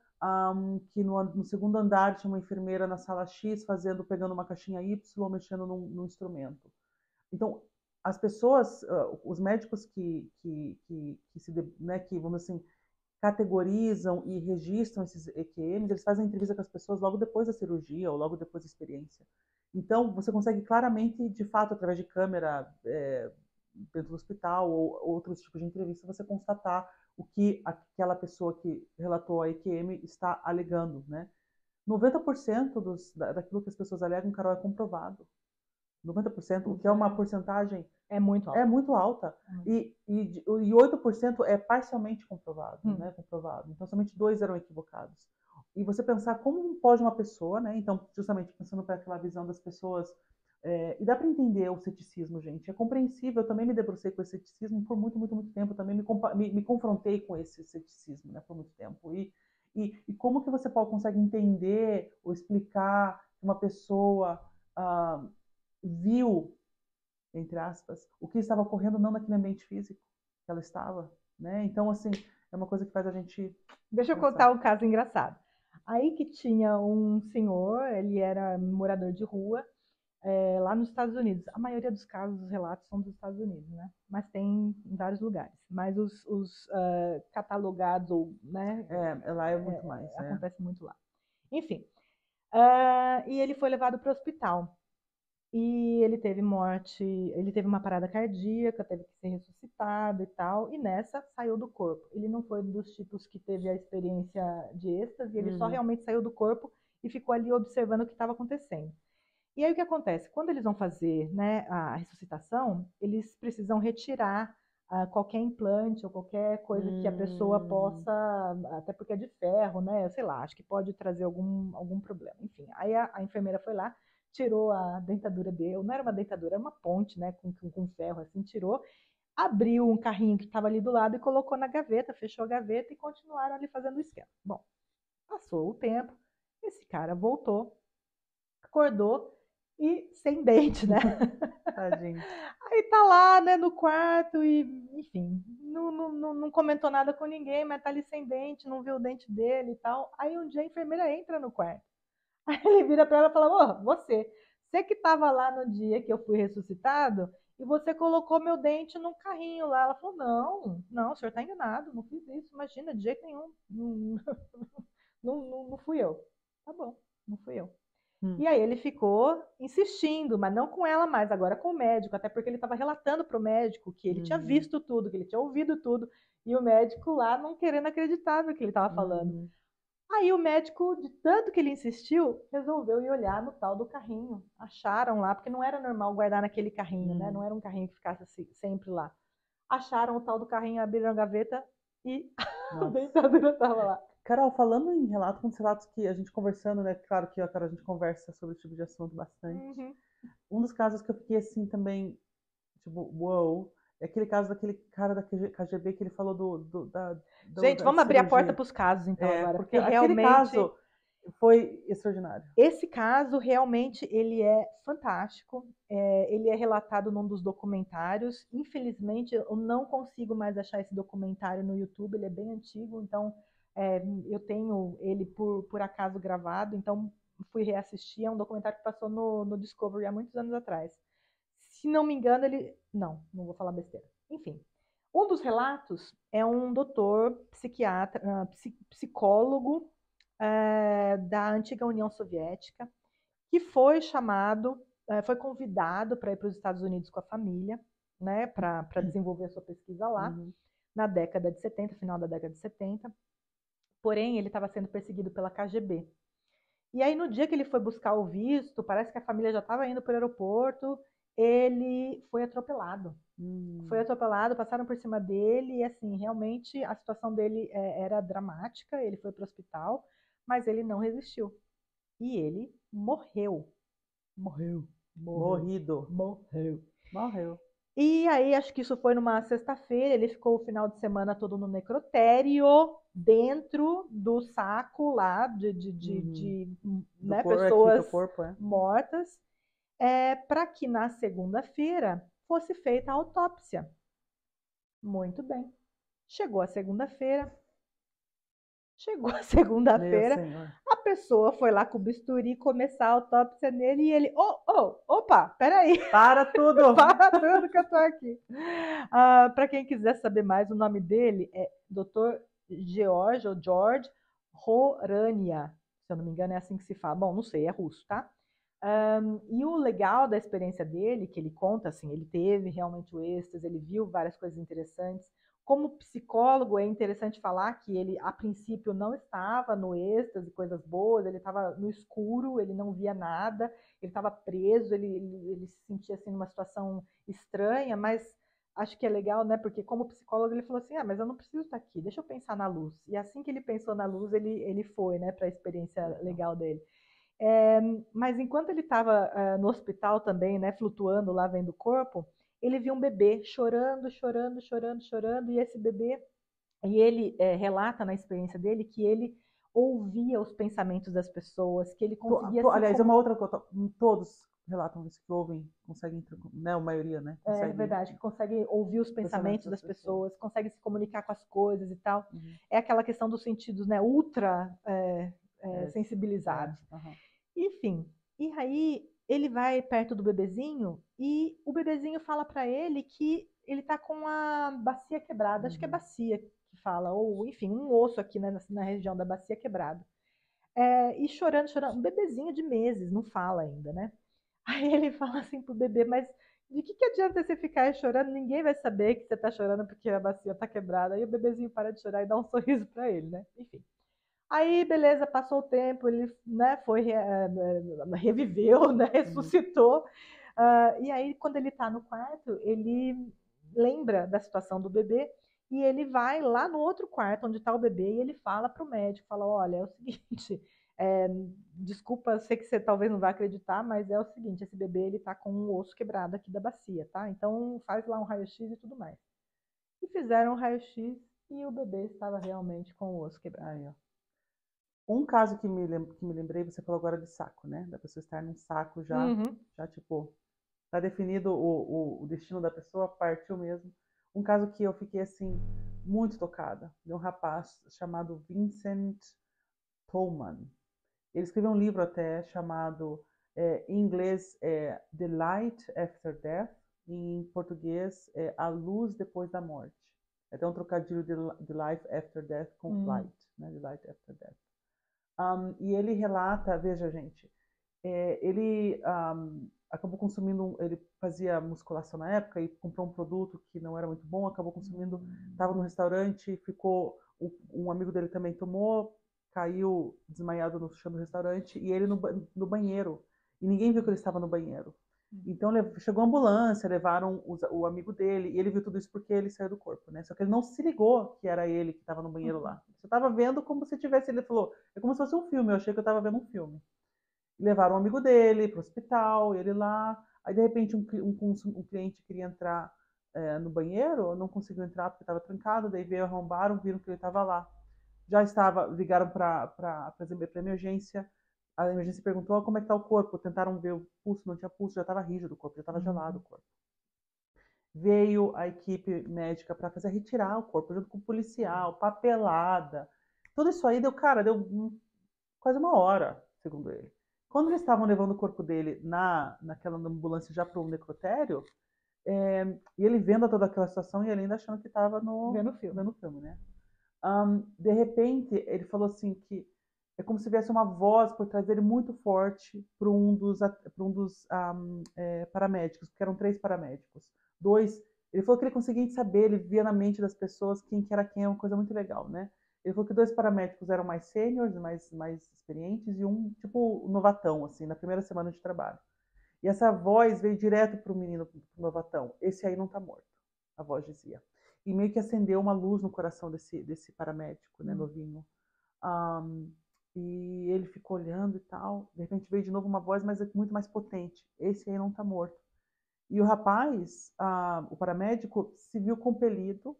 que no segundo andar tinha uma enfermeira na sala X pegando uma caixinha Y, mexendo num instrumento. Então, as pessoas, os médicos né, que, vamos assim, categorizam e registram esses EQMs, eles fazem entrevista com as pessoas logo depois da cirurgia ou logo depois da experiência. Então, você consegue claramente, de fato, através de câmera dentro do hospital ou outros tipos de entrevista, você constatar o que aquela pessoa que relatou a EQM está alegando, né? 90% daquilo que as pessoas alegam, Carol, é comprovado. 90%, o que é uma porcentagem É muito alto. muito alta. E 8% é parcialmente comprovado, né? Comprovado. Então, somente 2 eram equivocados. E você pensar como pode uma pessoa, né? Então, justamente pensando para aquela visão das pessoas. E dá para entender o ceticismo, gente. É compreensível. Eu também me debrucei com esse ceticismo por muito, muito, muito tempo. Eu também me confrontei com esse ceticismo, né? Por muito tempo. E como que você consegue entender ou explicar que uma pessoa viu, entre aspas, o que estava ocorrendo não naquele ambiente físico que ela estava, né? Então, assim, é uma coisa que faz a gente Deixa eu contar um caso engraçado. Aí que tinha um senhor, ele era morador de rua, lá nos Estados Unidos. A maioria dos casos, os relatos são dos Estados Unidos, né? Mas tem em vários lugares. Mas os catalogados, ou, né? Lá é muito mais. Acontece muito lá. Enfim. E ele foi levado para o hospital. E ele teve morte, ele teve uma parada cardíaca, teve que ser ressuscitado e tal, e nessa saiu do corpo. Ele não foi dos tipos que teve a experiência de êxtase, ele só realmente saiu do corpo e ficou ali observando o que estava acontecendo. E aí o que acontece? Quando eles vão fazer, né, a ressuscitação, eles precisam retirar qualquer implante ou qualquer coisa que a pessoa possa, até porque é de ferro, né? Sei lá, acho que pode trazer algum problema. Enfim, aí a enfermeira foi lá, tirou a dentadura dele, não era uma dentadura, era uma ponte, né, com ferro, assim, tirou, abriu um carrinho que estava ali do lado e colocou na gaveta, fechou a gaveta e continuaram ali fazendo o esquema. Bom, passou o tempo, esse cara voltou, acordou e sem dente, né? Tadinho. Aí tá lá, né, no quarto e, enfim, não comentou nada com ninguém, mas tá ali sem dente, não viu o dente dele e tal. Aí um dia a enfermeira entra no quarto. Aí ele vira para ela e fala: você que estava lá no dia que eu fui ressuscitado e você colocou meu dente num carrinho lá. Ela falou: não, o senhor está enganado, não fiz isso, imagina, de jeito nenhum. Não fui eu. Tá bom, não fui eu. E aí ele ficou insistindo, mas não com ela mais, agora com o médico, até porque ele estava relatando para o médico que ele tinha visto tudo, que ele tinha ouvido tudo, e o médico lá não querendo acreditar no que ele estava falando. Aí o médico, de tanto que ele insistiu, resolveu ir olhar no tal do carrinho. Acharam lá, porque não era normal guardar naquele carrinho, né? Não era um carrinho que ficasse assim, sempre lá. Acharam o tal do carrinho, abriram a gaveta e a dentadura estava lá. Carol, falando em relatos que a gente conversando, né? Claro que a gente conversa sobre esse tipo de assunto bastante. Um dos casos que eu fiquei assim também, tipo, uou, é aquele caso daquele cara da KGB que ele falou Gente, da vamos abrir a cirurgia. porta para os casos, então, agora. Porque aquele caso foi extraordinário. Esse caso, realmente, ele é fantástico. Ele é relatado num dos documentários. Infelizmente, eu não consigo mais achar esse documentário no YouTube. Ele é bem antigo, então eu tenho ele por acaso gravado. Então, fui reassistir. É um documentário que passou no Discovery há muitos anos atrás. Se não me engano, ele... Não vou falar besteira. Enfim, um dos relatos é um doutor, psiquiatra, psicólogo da antiga União Soviética, que foi chamado, foi convidado para ir para os Estados Unidos com a família, né, para desenvolver a sua pesquisa lá, na década de 70, final da década de 70. Porém, ele estava sendo perseguido pela KGB. E aí, no dia que ele foi buscar o visto, parece que a família já estava indo para o aeroporto, ele foi atropelado. Foi atropelado, passaram por cima dele, e assim, realmente a situação dele era dramática, ele foi para o hospital, mas ele não resistiu. E ele morreu. Morreu. E aí, acho que isso foi numa sexta-feira, ele ficou o final de semana todo no necrotério, dentro do saco lá de né, pessoas mortas, para que na segunda-feira fosse feita a autópsia. Muito bem. Chegou a segunda-feira, a pessoa foi lá com o bisturi começar a autópsia nele e ele, opa, peraí. Para tudo! Para tudo que eu tô aqui. Para quem quiser saber mais, o nome dele é Dr. George Horania. Se eu não me engano é assim que se fala. Bom, não sei, é russo, tá? E o legal da experiência dele, que ele conta, assim, ele teve realmente o êxtase, ele viu várias coisas interessantes. Como psicólogo, é interessante falar que ele, a princípio, não estava no êxtase, coisas boas, ele estava no escuro, ele não via nada, ele estava preso, ele se sentia assim numa situação estranha, mas acho que é legal, né? Porque como psicólogo ele falou assim, mas eu não preciso estar aqui, deixa eu pensar na luz. E assim que ele pensou na luz, ele foi, né, para a experiência legal dele. Mas enquanto ele estava no hospital também, né, flutuando lá vendo o corpo, ele viu um bebê chorando, chorando, chorando, chorando, e esse bebê, e ele relata na experiência dele que ele ouvia os pensamentos das pessoas, que ele conseguia se Aliás, é uma comunicar. outra coisa, todos relatam isso, que ouvem, conseguem, né, a maioria, né, É consegue verdade, que consegue ouvir os pensamentos pensamentos das das pessoas. pessoas, consegue se comunicar com as coisas e tal. Uhum. É aquela questão dos sentidos, né, ultra sensibilizados. Uhum. Enfim, e aí ele vai perto do bebezinho e o bebezinho fala para ele que ele tá com a bacia quebrada, acho que é Uhum. bacia que fala, ou enfim, um osso aqui na região da bacia quebrado. E chorando, chorando, um bebezinho de meses, não fala ainda, né? Aí ele fala assim pro bebê, mas de que adianta você ficar aí chorando? Ninguém vai saber que você tá chorando porque a bacia tá quebrada. Aí o bebezinho para de chorar e dá um sorriso para ele, né? Enfim. Aí, beleza, passou o tempo, ele, né, reviveu, né, Uhum. ressuscitou. E aí, quando ele está no quarto, ele lembra da situação do bebê e ele vai lá no outro quarto onde está o bebê e ele fala para o médico, fala, olha, é o seguinte, é, desculpa, sei que você talvez não vai acreditar, mas é o seguinte, esse bebê ele está com um osso quebrado aqui da bacia, tá? Então faz lá um raio-x e tudo mais. E fizeram um raio-x e o bebê estava realmente com o osso quebrado. Aí, ó. Um caso que me lembrei, você falou agora de saco, né? Da pessoa estar num saco Uhum. já tipo, tá definido o destino da pessoa, partiu mesmo. Um caso que eu fiquei, assim, muito tocada, de um rapaz chamado Vincent Tolman. Ele escreveu um livro até chamado, em inglês, The Light After Death, e em português, A Luz Depois da Morte. É até um trocadilho de Life After Death com Light, né? The Light After Death. E ele relata, veja, gente, ele acabou consumindo, ele fazia musculação na época e comprou um produto que não era muito bom, acabou consumindo, estava no restaurante, ficou, um amigo dele também tomou, caiu desmaiado no chão do restaurante e ele no banheiro. E ninguém viu que ele estava no banheiro. Então chegou a ambulância, levaram o amigo dele, e ele viu tudo isso porque ele saiu do corpo, né? Só que ele não se ligou que era ele que estava no banheiro lá. Você estava vendo como se tivesse, ele falou, é como se fosse um filme, eu achei que eu estava vendo um filme. Levaram um amigo dele para o hospital, ele lá, aí de repente um cliente queria entrar no banheiro, não conseguiu entrar porque estava trancado, daí veio, arrombaram, viram que ele estava lá. Já estava, ligaram para a emergência, a emergência perguntou como é que está o corpo, tentaram ver o pulso, não tinha pulso, já estava rígido o corpo, já estava gelado o corpo. Veio a equipe médica para fazer retirar o corpo, junto com o policial, papelada. Tudo isso aí deu quase uma hora, segundo ele. Quando eles estavam levando o corpo dele naquela ambulância já para o necrotério, e ele vendo toda aquela situação e ele ainda achando que estava vendo o filme, né? De repente, ele falou assim que é como se tivesse uma voz por trás dele muito forte para um dos paramédicos, porque eram 3 paramédicos. 2, ele falou que ele conseguia saber, ele via na mente das pessoas quem que era quem, é uma coisa muito legal, né? Ele falou que 2 paramédicos eram mais sêniores, mais experientes, e um tipo novatão, assim, na primeira semana de trabalho. E essa voz veio direto para o menino, pro novatão. Esse aí não está morto, a voz dizia. E meio que acendeu uma luz no coração desse paramédico, né, novinho. E ele ficou olhando e tal. De repente veio de novo uma voz, mas muito mais potente. Esse aí não está morto. E o rapaz, o paramédico, se viu compelido.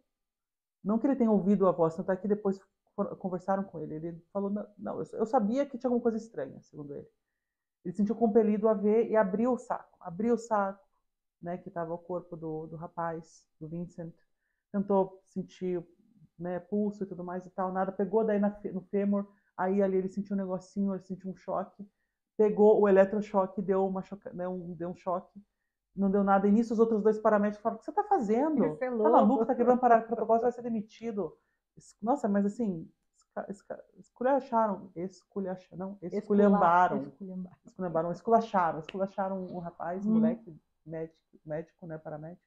Não que ele tenha ouvido a voz, tanto é que depois conversaram com ele. Ele falou: não, eu sabia que tinha alguma coisa estranha, segundo ele. Ele se sentiu compelido a ver e abriu o saco. Abriu o saco, né, que estava o corpo do rapaz, do Vincent. Tentou sentir, né, pulso e tudo mais e tal. Nada. Pegou daí no fêmur. Aí ali ele sentiu um negocinho, ele sentiu um choque. Pegou o eletrochoque, deu um choque. Não deu nada. E nisso os outros 2 paramédicos falaram: o que você está fazendo? Isso é Tá maluco? louco. Tá quebrando protocolo, você vai ser demitido. Nossa, mas assim, esculhambaram, esculacharam o rapaz, moleque, médico, né, paramédico.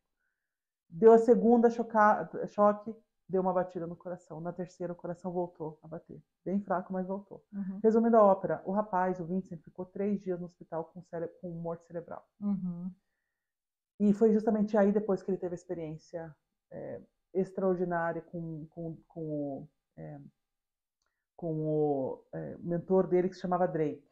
Deu a segunda choque, deu uma batida no coração. Na terceira, o coração voltou a bater. Bem fraco, mas voltou. Uhum. Resumindo a ópera, o rapaz, o Vincent, ficou 3 dias no hospital com morte cerebral. Uhum. E foi justamente aí depois que ele teve a experiência extraordinária com o mentor dele que se chamava Drake.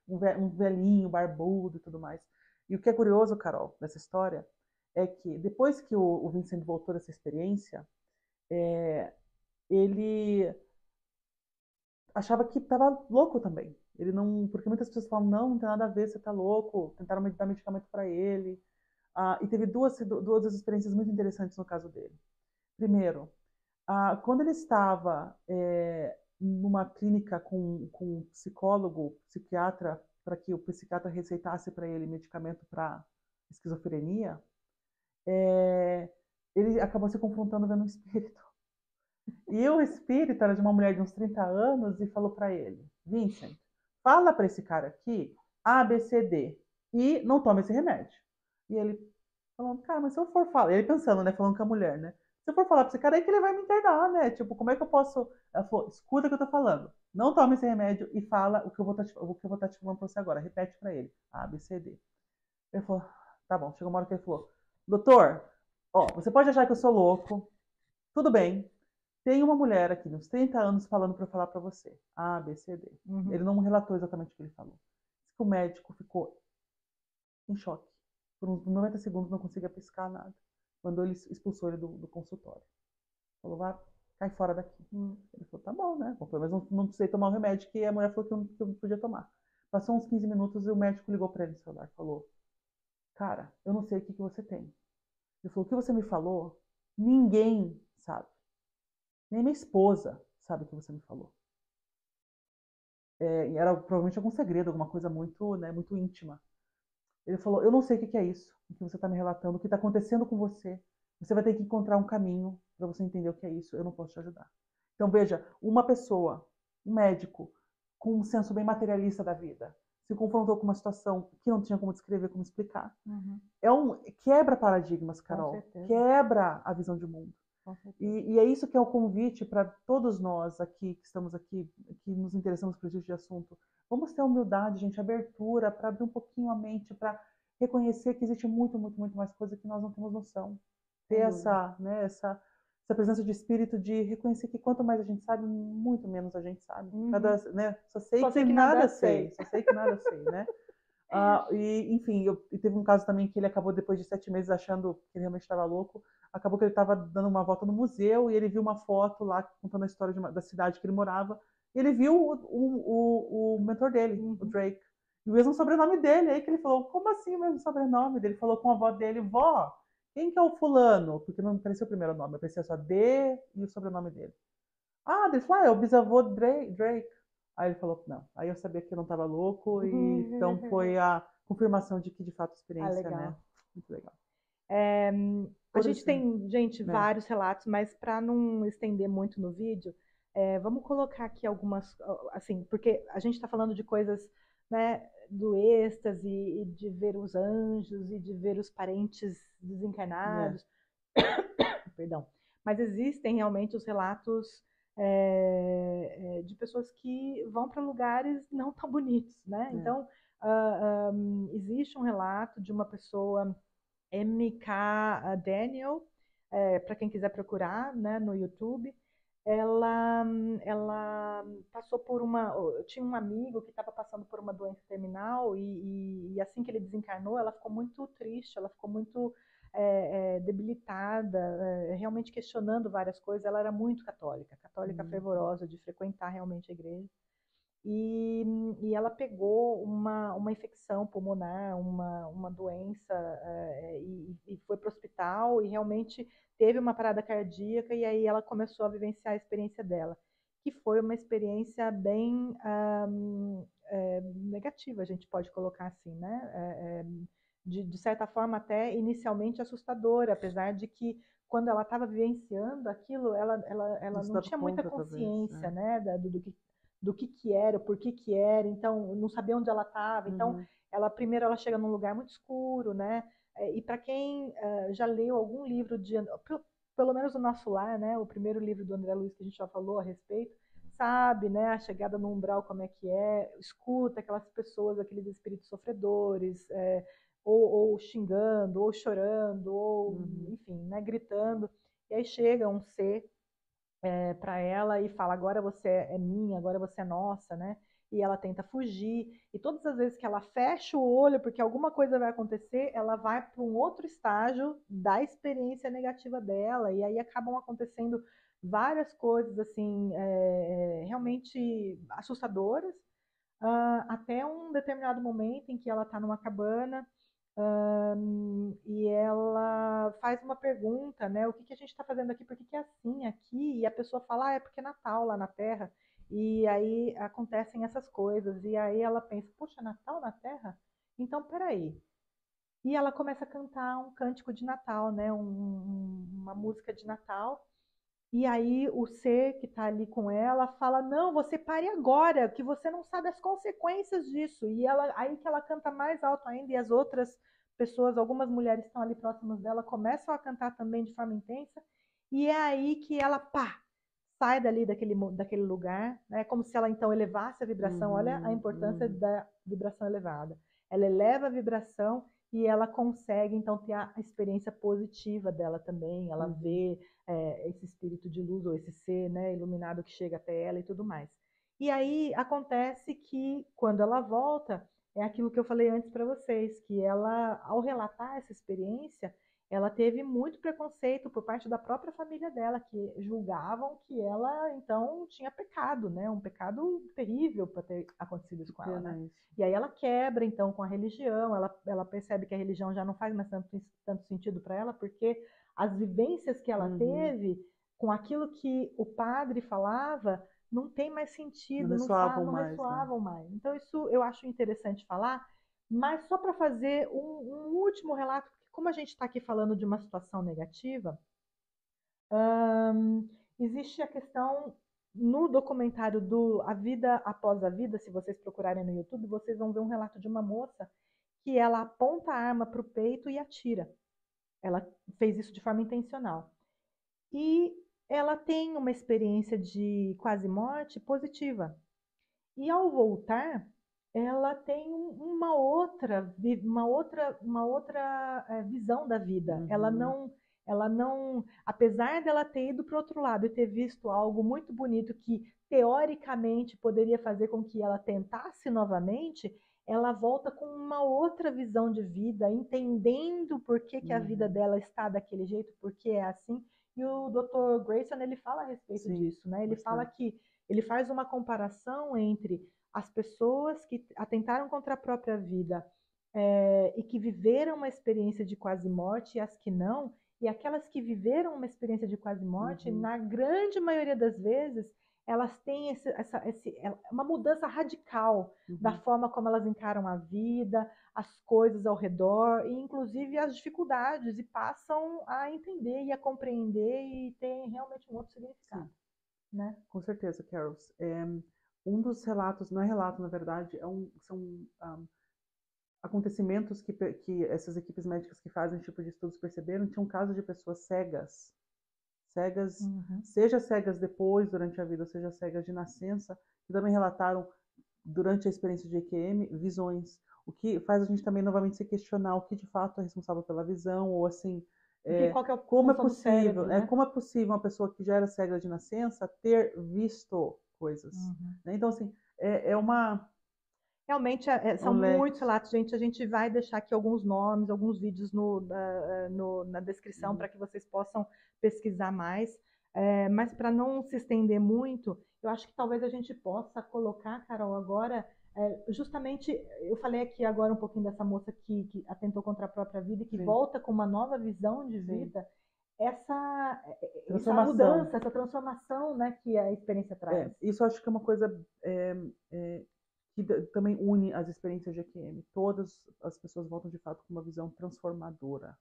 Um velhinho, barbudo e tudo mais. E o que é curioso, Carol, nessa história, é que depois que o Vincent voltou dessa experiência, ele achava que estava louco também. Ele não, porque muitas pessoas falam, não tem nada a ver, você está louco. Tentaram dar medicamento para ele. E teve duas experiências muito interessantes no caso dele. Primeiro, quando ele estava numa clínica com um psicólogo, psiquiatra, para que o psiquiatra receitasse para ele medicamento para esquizofrenia, ele acabou se confrontando vendo um espírito. E o espírito era de uma mulher de uns 30 anos e falou para ele, Vincent, fala para esse cara aqui A, B, C, D e não toma esse remédio. E ele falando, cara, mas se eu for falar, ele pensando, né, falando com a mulher, né, se eu for falar pra esse cara aí que ele vai me internar, né, tipo, como é que eu posso... Ela falou, escuta o que eu tô falando, não toma esse remédio e fala o que eu vou estar te falando pra você agora, repete pra ele, A, B, C, D. Ele falou, tá bom, chegou uma hora que ele falou, doutor, ó, você pode achar que eu sou louco, tudo bem, tem uma mulher aqui, uns 30 anos, falando para eu falar para você. A, B, C, D. Uhum. Ele não relatou exatamente o que ele falou. O médico ficou em choque. Por uns 90 segundos não conseguia piscar nada. Mandou ele, expulsou ele do consultório. Falou, vai, cai fora daqui. Ele falou, tá bom, né? Bom, pelo menos não precisei tomar o remédio que a mulher falou que eu não podia tomar. Passou uns 15 minutos e o médico ligou para ele no celular. Falou, cara, eu não sei o que você tem. Ele falou, o que você me falou, ninguém sabe. Nem minha esposa sabe o que você me falou. Era provavelmente algum segredo, alguma coisa muito, né, muito íntima. Ele falou, eu não sei o que é isso, o que você está me relatando, o que está acontecendo com você. Você vai ter que encontrar um caminho para você entender o que é isso. Eu não posso te ajudar. Então, veja, uma pessoa, um médico, com um senso bem materialista da vida, se confrontou com uma situação que não tinha como descrever, como explicar. Uhum. Quebra paradigmas, Carol. Quebra a visão de mundo. E é isso que é o convite para todos nós aqui, que estamos aqui, que nos interessamos por esse tipo de assunto. Vamos ter humildade, gente, abertura, para abrir um pouquinho a mente, para reconhecer que existe muito, muito, muito mais coisa que nós não temos noção. Ter essa presença de espírito de reconhecer que quanto mais a gente sabe, muito menos a gente sabe. Só sei que nada sei. Só sei que nada sei, né? Enfim, teve um caso também que ele acabou, depois de 7 meses, achando que ele realmente estava louco. Acabou que ele estava dando uma volta no museu e ele viu uma foto lá contando a história da cidade que ele morava. E ele viu o mentor dele, o Drake. E o mesmo sobrenome dele. Aí que ele falou, como assim o mesmo sobrenome? Ele falou com a avó dele, vó, quem que é o fulano? Porque não apareceu o primeiro nome, apareceu só D e o sobrenome dele. Ele falou, é o bisavô Drake. Aí ele falou, não. Aí eu sabia que eu não estava louco, e então foi a confirmação de que, de fato, a experiência, legal. né? Muito legal. A gente tem, vários relatos, mas para não estender muito no vídeo, vamos colocar aqui algumas, assim, porque a gente está falando de coisas, né, do êxtase e de ver os anjos e de ver os parentes desencarnados. Perdão. Mas existem realmente os relatos de pessoas que vão para lugares não tão bonitos, né? Então, existe um relato de uma pessoa, MK Daniel, para quem quiser procurar, né, no YouTube. Ela passou por tinha um amigo que estava passando por uma doença terminal e assim que ele desencarnou, ela ficou muito triste, ela ficou muito debilitada, realmente questionando várias coisas. Ela era muito católica fervorosa, de frequentar realmente a igreja. E ela pegou uma infecção pulmonar, uma doença, e foi para o hospital e realmente teve uma parada cardíaca, e aí ela começou a vivenciar a experiência dela, que foi uma experiência bem negativa, a gente pode colocar assim, né? De certa forma até inicialmente assustadora, apesar de que quando ela estava vivenciando aquilo, ela não tinha muita consciência, né, do que era, por que era, então não sabia onde ela estava. Então, Ela primeiro ela chega num lugar muito escuro, né? E para quem já leu algum livro pelo menos o Nosso Lar, né? O primeiro livro do André Luiz que a gente já falou a respeito, sabe, né? A chegada no umbral como é que é, escuta aquelas pessoas, aqueles espíritos sofredores, ou xingando, ou chorando, ou enfim, né? Gritando. E aí chega um ser para ela e fala: agora você é minha, agora você é nossa, né? E ela tenta fugir. E todas as vezes que ela fecha o olho, porque alguma coisa vai acontecer, ela vai para um outro estágio da experiência negativa dela. E aí acabam acontecendo várias coisas, assim, realmente assustadoras, até um determinado momento em que ela está numa cabana. E ela faz uma pergunta, né? O que que a gente está fazendo aqui? Por que que é assim aqui? E a pessoa fala, é porque é Natal lá na Terra. E aí acontecem essas coisas. E aí ela pensa, poxa, Natal na Terra? Então, peraí. E ela começa a cantar um cântico de Natal, né? Uma música de Natal. E aí o ser que está ali com ela fala, não, você pare agora, que você não sabe as consequências disso. E ela, aí que ela canta mais alto ainda, e as outras pessoas, algumas mulheres que estão ali próximas dela, começam a cantar também de forma intensa, e é aí que ela, pá, sai dali daquele lugar, né? Como se ela então elevasse a vibração. Olha a importância da vibração elevada. Ela eleva a vibração e ela consegue então ter a experiência positiva dela também. Ela vê esse espírito de luz ou esse ser, né, iluminado que chega até ela e tudo mais. E aí acontece que quando ela volta, é aquilo que eu falei antes para vocês, que ela, ao relatar essa experiência, ela teve muito preconceito por parte da própria família dela, que julgavam que ela, então, tinha pecado, né? Um pecado terrível para ter acontecido isso com ela, né? E aí ela quebra, então, com a religião, ela percebe que a religião já não faz mais tanto sentido para ela, porque as vivências que ela teve com aquilo que o padre falava não tem mais sentido, não ressoavam mais. Então, isso eu acho interessante falar, mas só para fazer um último relato, porque como a gente está aqui falando de uma situação negativa, existe a questão no documentário do A Vida Após a Vida, se vocês procurarem no YouTube, vocês vão ver um relato de uma moça que ela aponta a arma para o peito e atira. Ela fez isso de forma intencional. E ela tem uma experiência de quase morte positiva. E ao voltar, ela tem uma outra visão da vida. Ela não, apesar dela ter ido para o outro lado e ter visto algo muito bonito que teoricamente poderia fazer com que ela tentasse novamente, ela volta com uma outra visão de vida, entendendo por que que a vida dela está daquele jeito, porque é assim. E o Dr. Grayson, ele fala a respeito disso, né? Ele fala que ele faz uma comparação entre as pessoas que atentaram contra a própria vida e que viveram uma experiência de quase morte e as que não, e aquelas que viveram uma experiência de quase morte, na grande maioria das vezes, elas têm uma mudança radical da forma como elas encaram a vida, as coisas ao redor, e inclusive as dificuldades, e passam a entender e a compreender e ter realmente um outro significado. Né? Com certeza, Carol. Um dos relatos, não é relato, na verdade, são acontecimentos que essas equipes médicas que fazem esse tipo de estudos perceberam. Tinha um caso de pessoas cegas, seja cegas depois, durante a vida, ou seja cegas de nascença, que também relataram, durante a experiência de EQM, visões. O que faz a gente também novamente se questionar o que de fato é responsável pela visão, ou assim, como é possível, cérebro, né? Como é possível uma pessoa que já era cega de nascença ter visto coisas, né? Então, assim, uma... Realmente são muitos relatos, gente. A gente vai deixar aqui alguns nomes, alguns vídeos na descrição para que vocês possam pesquisar mais. Mas para não se estender muito, eu acho que talvez a gente possa colocar, Carol, agora, justamente, eu falei aqui agora um pouquinho dessa moça que atentou contra a própria vida e que volta com uma nova visão de vida. Essa mudança, essa transformação, né, que a experiência traz. Isso eu acho que é uma coisa que também une as experiências de EQM. Todas as pessoas voltam de fato com uma visão transformadora,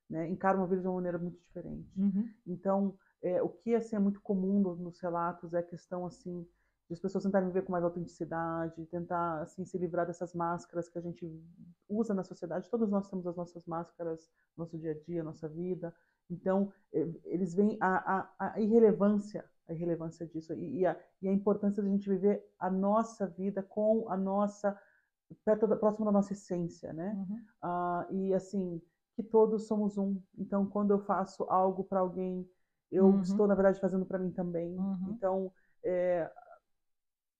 né? Encaram a vida de uma maneira muito diferente. Então, o que assim, é muito comum nos relatos é a questão assim de as pessoas tentarem viver com mais autenticidade, tentar assim se livrar dessas máscaras que a gente usa na sociedade. Todos nós temos as nossas máscaras no nosso dia a dia, nossa vida. Então, eles veem a irrelevância disso e a importância de a gente viver a nossa vida com a nossa próximo da nossa essência, né? Uhum. E assim, que todos somos um. Então, quando eu faço algo para alguém, eu estou, na verdade, fazendo para mim também. Então,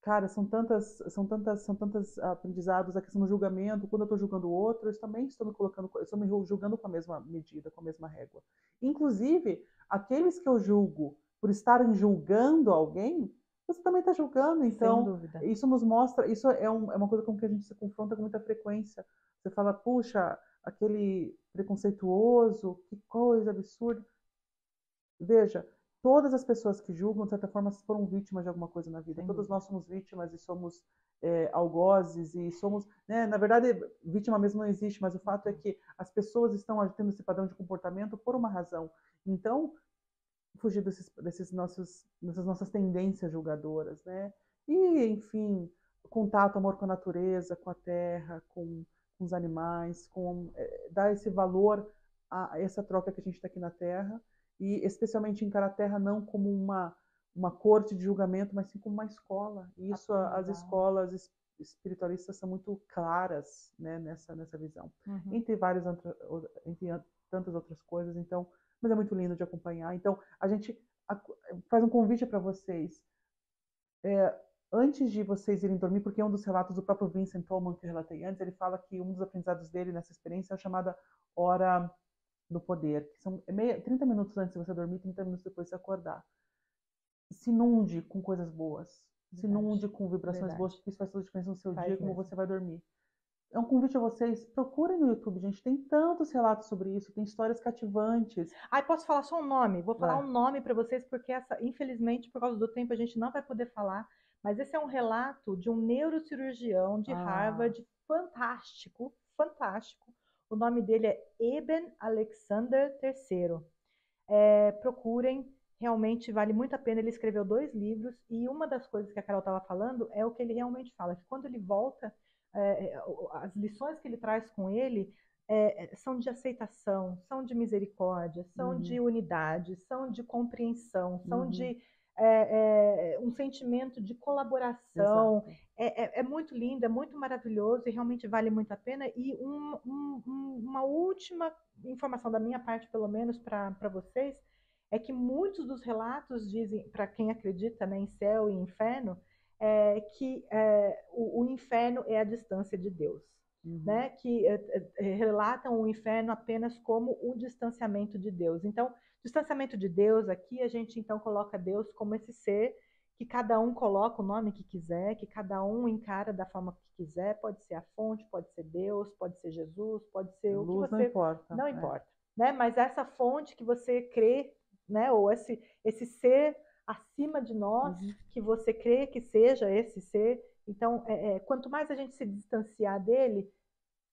cara, são tantas aprendizados, a questão do julgamento. Quando eu estou julgando o outro, eu também estou me colocando, eu estou me julgando com a mesma medida, com a mesma régua. Inclusive, aqueles que eu julgo por estarem julgando alguém, você também está julgando. Então, isso nos mostra, isso é uma coisa com que a gente se confronta com muita frequência. Você fala, puxa, aquele preconceituoso, que coisa absurda. Veja, todas as pessoas que julgam, de certa forma, foram vítimas de alguma coisa na vida. Todos nós somos vítimas e somos algozes e somos... Né, na verdade, vítima mesmo não existe, mas o fato é que as pessoas estão tendo esse padrão de comportamento por uma razão. Então, fugir dessas nossas tendências julgadoras, né? E, enfim, contato, amor com a natureza, com a terra, com os animais, dar esse valor a essa troca que a gente está aqui na Terra e especialmente encarar a Terra não como uma corte de julgamento, mas sim como uma escola. E isso as escolas espiritualistas são muito claras, né, nessa visão. Entre tantas outras coisas. Então, mas é muito lindo de acompanhar. Então, a gente faz um convite para vocês. Antes de vocês irem dormir, porque um dos relatos do próprio Vincent Tolman, que eu relatei antes, ele fala que um dos aprendizados dele nessa experiência é a chamada hora do poder, que são 30 minutos antes de você dormir, 30 minutos depois de você acordar. Se inunde com coisas boas. Se inunde com vibrações boas, porque isso faz toda a diferença no seu dia, como você vai dormir. É um convite a vocês, procurem no YouTube, gente. Tem tantos relatos sobre isso, tem histórias cativantes. Posso falar só um nome? Vou falar um nome para vocês, porque infelizmente, por causa do tempo, a gente não vai poder falar. Mas esse é um relato de um neurocirurgião de Harvard, fantástico, fantástico. O nome dele é Eben Alexander III. Procurem, realmente vale muito a pena. Ele escreveu 2 livros e uma das coisas que a Carol estava falando é o que ele realmente fala, que quando ele volta, as lições que ele traz com ele são de aceitação, são de misericórdia, são de unidade, são de compreensão, são de um sentimento de colaboração. É muito lindo, é muito maravilhoso e realmente vale muito a pena. E uma última informação da minha parte, pelo menos para vocês, é que muitos dos relatos dizem, para quem acredita, né, em céu e inferno, que o inferno é a distância de Deus. Né, que relatam o inferno apenas como o distanciamento de Deus. Então, distanciamento de Deus, aqui a gente então coloca Deus como esse ser que cada um coloca o nome que quiser, que cada um encara da forma que quiser, pode ser a fonte, pode ser Deus, pode ser Jesus, pode ser o que você... Não importa. Não importa, né? Mas essa fonte que você crê, né? Ou esse ser acima de nós, que você crê que seja esse ser. Então, quanto mais a gente se distanciar dele,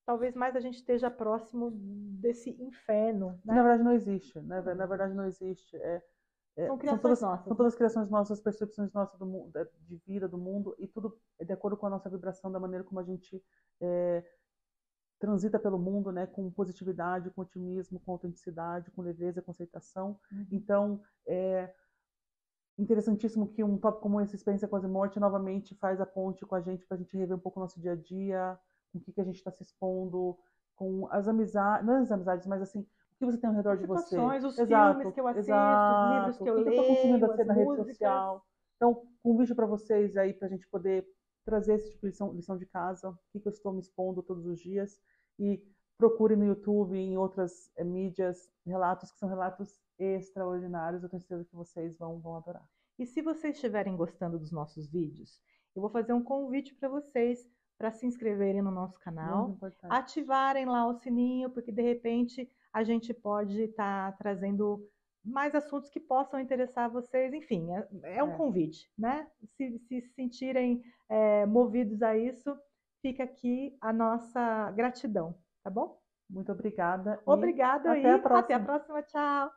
talvez mais a gente esteja próximo desse inferno. Né? Na verdade não existe, né? Na verdade não existe. São criações nossas. São todas criações nossas, percepções nossas de vida, do mundo, e tudo é de acordo com a nossa vibração, da maneira como a gente transita pelo mundo, né? Com positividade, com otimismo, com autenticidade, com leveza, com aceitação. Então, interessantíssimo que um tópico como esse, Experiência Quase Morte, novamente faz a ponte com a gente, para a gente rever um pouco o nosso dia a dia, com o que a gente está se expondo, com as amizades, não as amizades, mas assim, o que você tem ao redor de você. Os filmes que eu assisto, os livros que eu leio, eu estou consumindo as na rede músicas. social. Então, convite para vocês aí, para a gente poder trazer esse tipo de lição de casa, o que eu estou me expondo todos os dias, e procure no YouTube e em outras mídias relatos que são relatos extraordinários. Eu tenho certeza que vocês vão adorar. E se vocês estiverem gostando dos nossos vídeos, eu vou fazer um convite para vocês para se inscreverem no nosso canal, ativarem lá o sininho, porque de repente a gente pode estar trazendo mais assuntos que possam interessar vocês. Enfim, é um convite, né? Se sentirem movidos a isso, fica aqui a nossa gratidão, tá bom? Muito obrigada. Obrigada e até a próxima. Tchau!